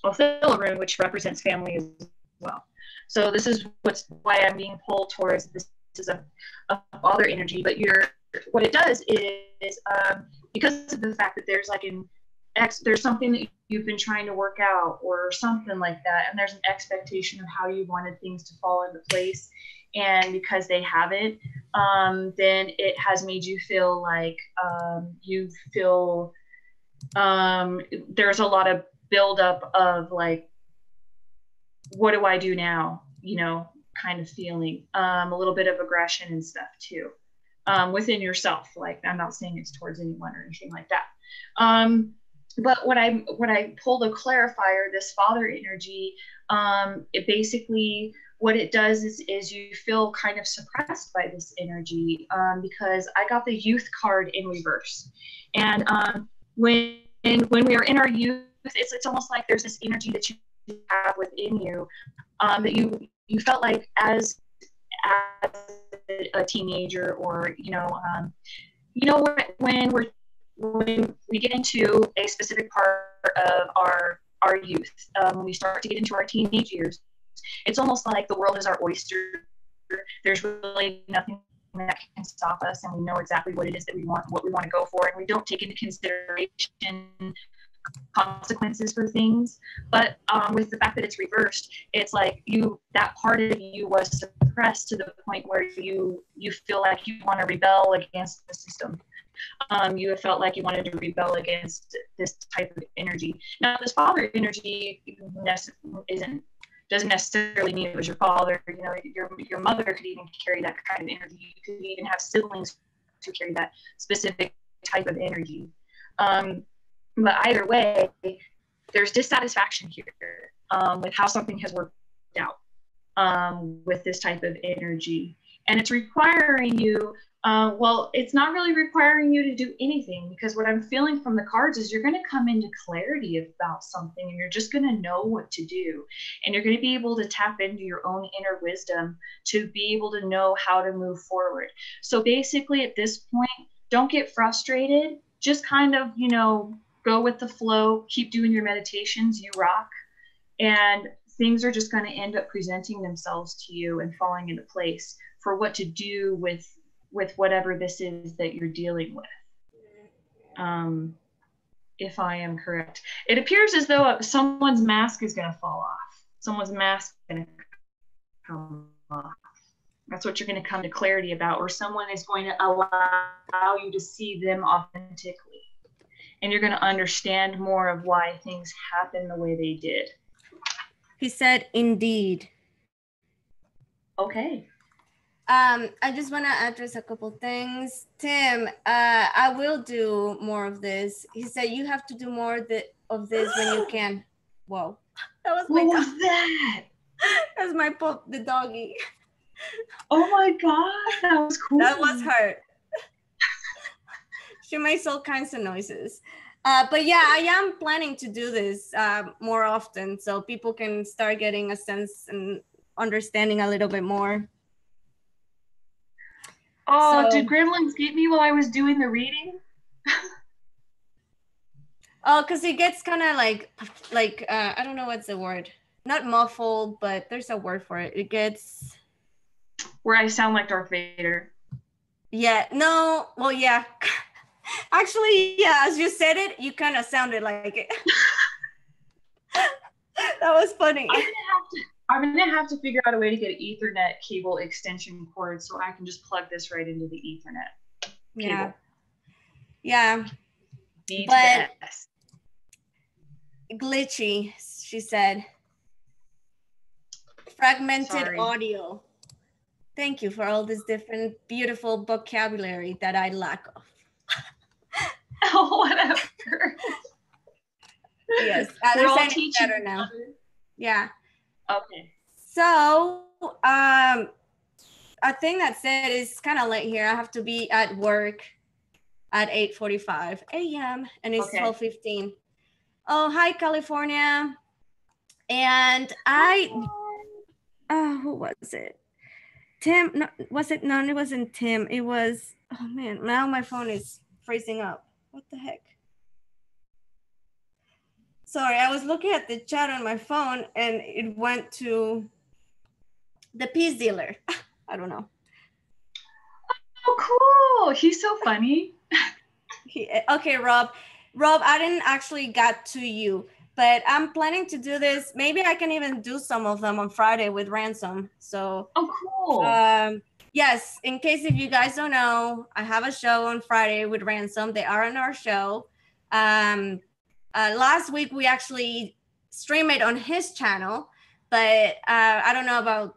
Othello rune, which represents family as well. So this is why I'm being pulled towards this is a father energy. But what it does is because of the fact that there's like there's something that you've been trying to work out or something like that, and there's an expectation of how you wanted things to fall into place, and because they haven't, then it has made you feel like there's a lot of buildup of like, what do I do now? Kind of feeling a little bit of aggression and stuff too, within yourself. Like, I'm not saying it's towards anyone or anything like that. But when I pulled a clarifier, this father energy, it basically, what it does is you feel kind of suppressed by this energy, because I got the youth card in reverse. And when we are in our youth, it's almost like there's this energy that you have within you, that you felt like as a teenager, or when we get into a specific part of our youth, when we start to get into our teenage years, it's almost like the world is our oyster. There's really nothing that can stop us, and we know exactly what it is that we want, what we want to go for, and we don't take into consideration consequences for things. But with the fact that it's reversed, it's like that part of you was suppressed to the point where you feel like you want to rebel against the system. You have felt like you wanted to rebel against this type of energy. Now, this father energy doesn't necessarily mean it was your father. Your mother could even carry that kind of energy. You could even have siblings who carry that specific type of energy. But either way, there's dissatisfaction here with how something has worked out with this type of energy. And it's requiring you, it's not really requiring you to do anything, because what I'm feeling from the cards is you're going to come into clarity about something, and you're just going to know what to do. And you're going to be able to tap into your own inner wisdom to be able to know how to move forward. So basically, at this point, don't get frustrated. Just kind of, go with the flow, keep doing your meditations, you rock, and things are just going to end up presenting themselves to you and falling into place for what to do with whatever this is that you're dealing with. If I am correct, it appears as though someone's mask is going to fall off. Someone's mask is going to come off. That's what you're going to come to clarity about, or someone is going to allow you to see them authentically. And you're going to understand more of why things happen the way they did. He said, indeed. Okay. I just want to address a couple things. Tim, I will do more of this. He said, you have to do more of this when you can. Whoa. That was what was that? That's my pup, the doggy. Oh my God, that was cool. That was her. She makes all kinds of noises. But yeah, I am planning to do this more often, so people can start getting a sense and understanding a little bit more. Oh, did Gremlins get me while I was doing the reading? Oh, because it gets kind of like I don't know what's the word. Not muffled, but there's a word for it. It gets... Where I sound like Darth Vader. Yeah, no, well, yeah. Actually, yeah, as you said it, you kind of sounded like it. That was funny. I'm gonna have to figure out a way to get an Ethernet cable extension cord so I can just plug this right into the Ethernet cable. Yeah. But glitchy, she said. Fragmented audio. Thank you for all this different, beautiful vocabulary that I lack of. Oh, whatever. Yes, they're saying better now. Yeah. Okay. So I think that's it. It's kind of late here. I have to be at work at 8:45 a.m. and it's 12:15. Oh, hi, California. And who was it? Tim, no, was it? No, it wasn't Tim. It was, oh man, now my phone is freezing up. What the heck? Sorry, I was looking at the chat on my phone and it went to the peace dealer. I don't know. Oh, cool. He's so funny. Okay, Rob. Rob, I didn't actually get to you, but I'm planning to do this. Maybe I can even do some of them on Friday with Ransom. So, oh, cool. Yes, in case if you guys don't know, I have a show on Friday with Ransom. They are on our show. Last week we actually streamed it on his channel, but I don't know about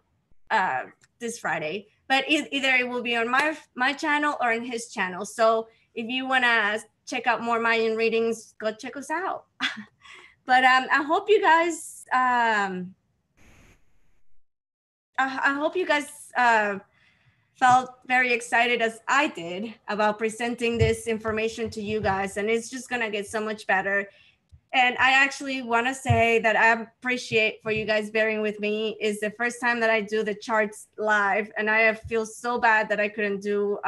this Friday. But either it will be on my channel or in his channel. So if you want to check out more Mayan readings, go check us out. But I hope you guys felt very excited as I did about presenting this information to you guys, and it's just gonna get so much better. And I actually want to say that I appreciate for you guys bearing with me. It's the first time that I do the charts live, and I feel so bad that I couldn't do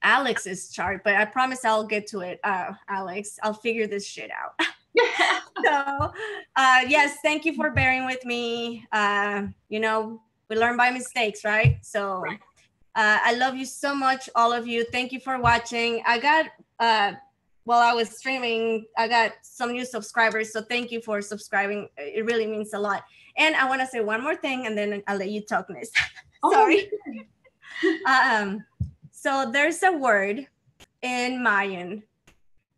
Alex's chart, but I promise I'll get to it, Alex. I'll figure this shit out. So yes, thank you for bearing with me. You know, we learn by mistakes, right? So I love you so much, all of you. Thank you for watching. I got while I was streaming, I got some new subscribers, so thank you for subscribing. It really means a lot. And I want to say one more thing, and then I'll let you talk, Nizz. Sorry. So there's a word in Mayan,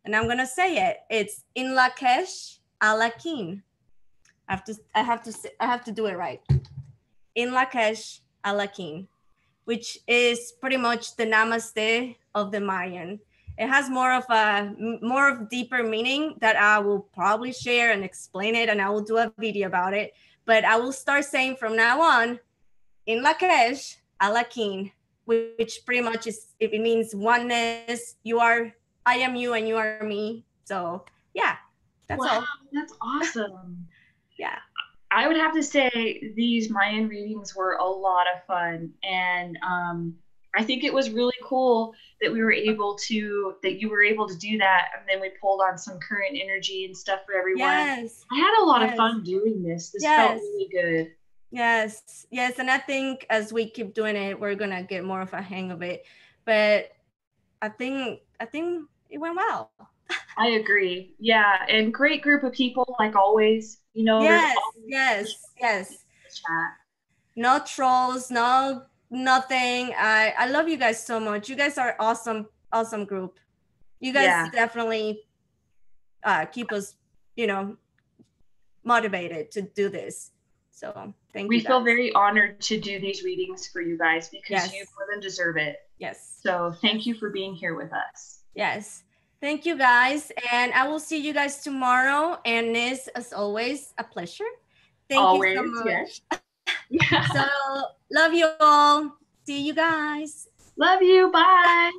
and I'm gonna say it. It's in Lakesh Alakin. I have to do it right. In Lakesh Alakin, which is pretty much the namaste of the Mayan. It has more of deeper meaning that I will probably share and explain it, and I will do a video about it. But I will start saying from now on, in Lakesh Alakin, which pretty much it means oneness. I am you and you are me. So yeah, that's all. That's awesome. Yeah. I would have to say these Mayan readings were a lot of fun, and I think it was really cool that you were able to do that, and then we pulled on some current energy and stuff for everyone. Yes. I had a lot of fun doing this. This felt really good. Yes, and I think as we keep doing it, we're gonna get more of a hang of it. But I think it went well. I agree. Yeah, and great group of people like always. You know. Yes. Chat. No trolls, no nothing. I love you guys so much. You guys are awesome group. You guys definitely keep us, motivated to do this. So thank you. We feel very honored to do these readings for you guys because you more than deserve it. Yes. So thank you for being here with us. Yes. Thank you guys. And I will see you guys tomorrow. And Nizz, as always, a pleasure. Thank you so much. Yeah. So love you all. See you guys. Love you. Bye.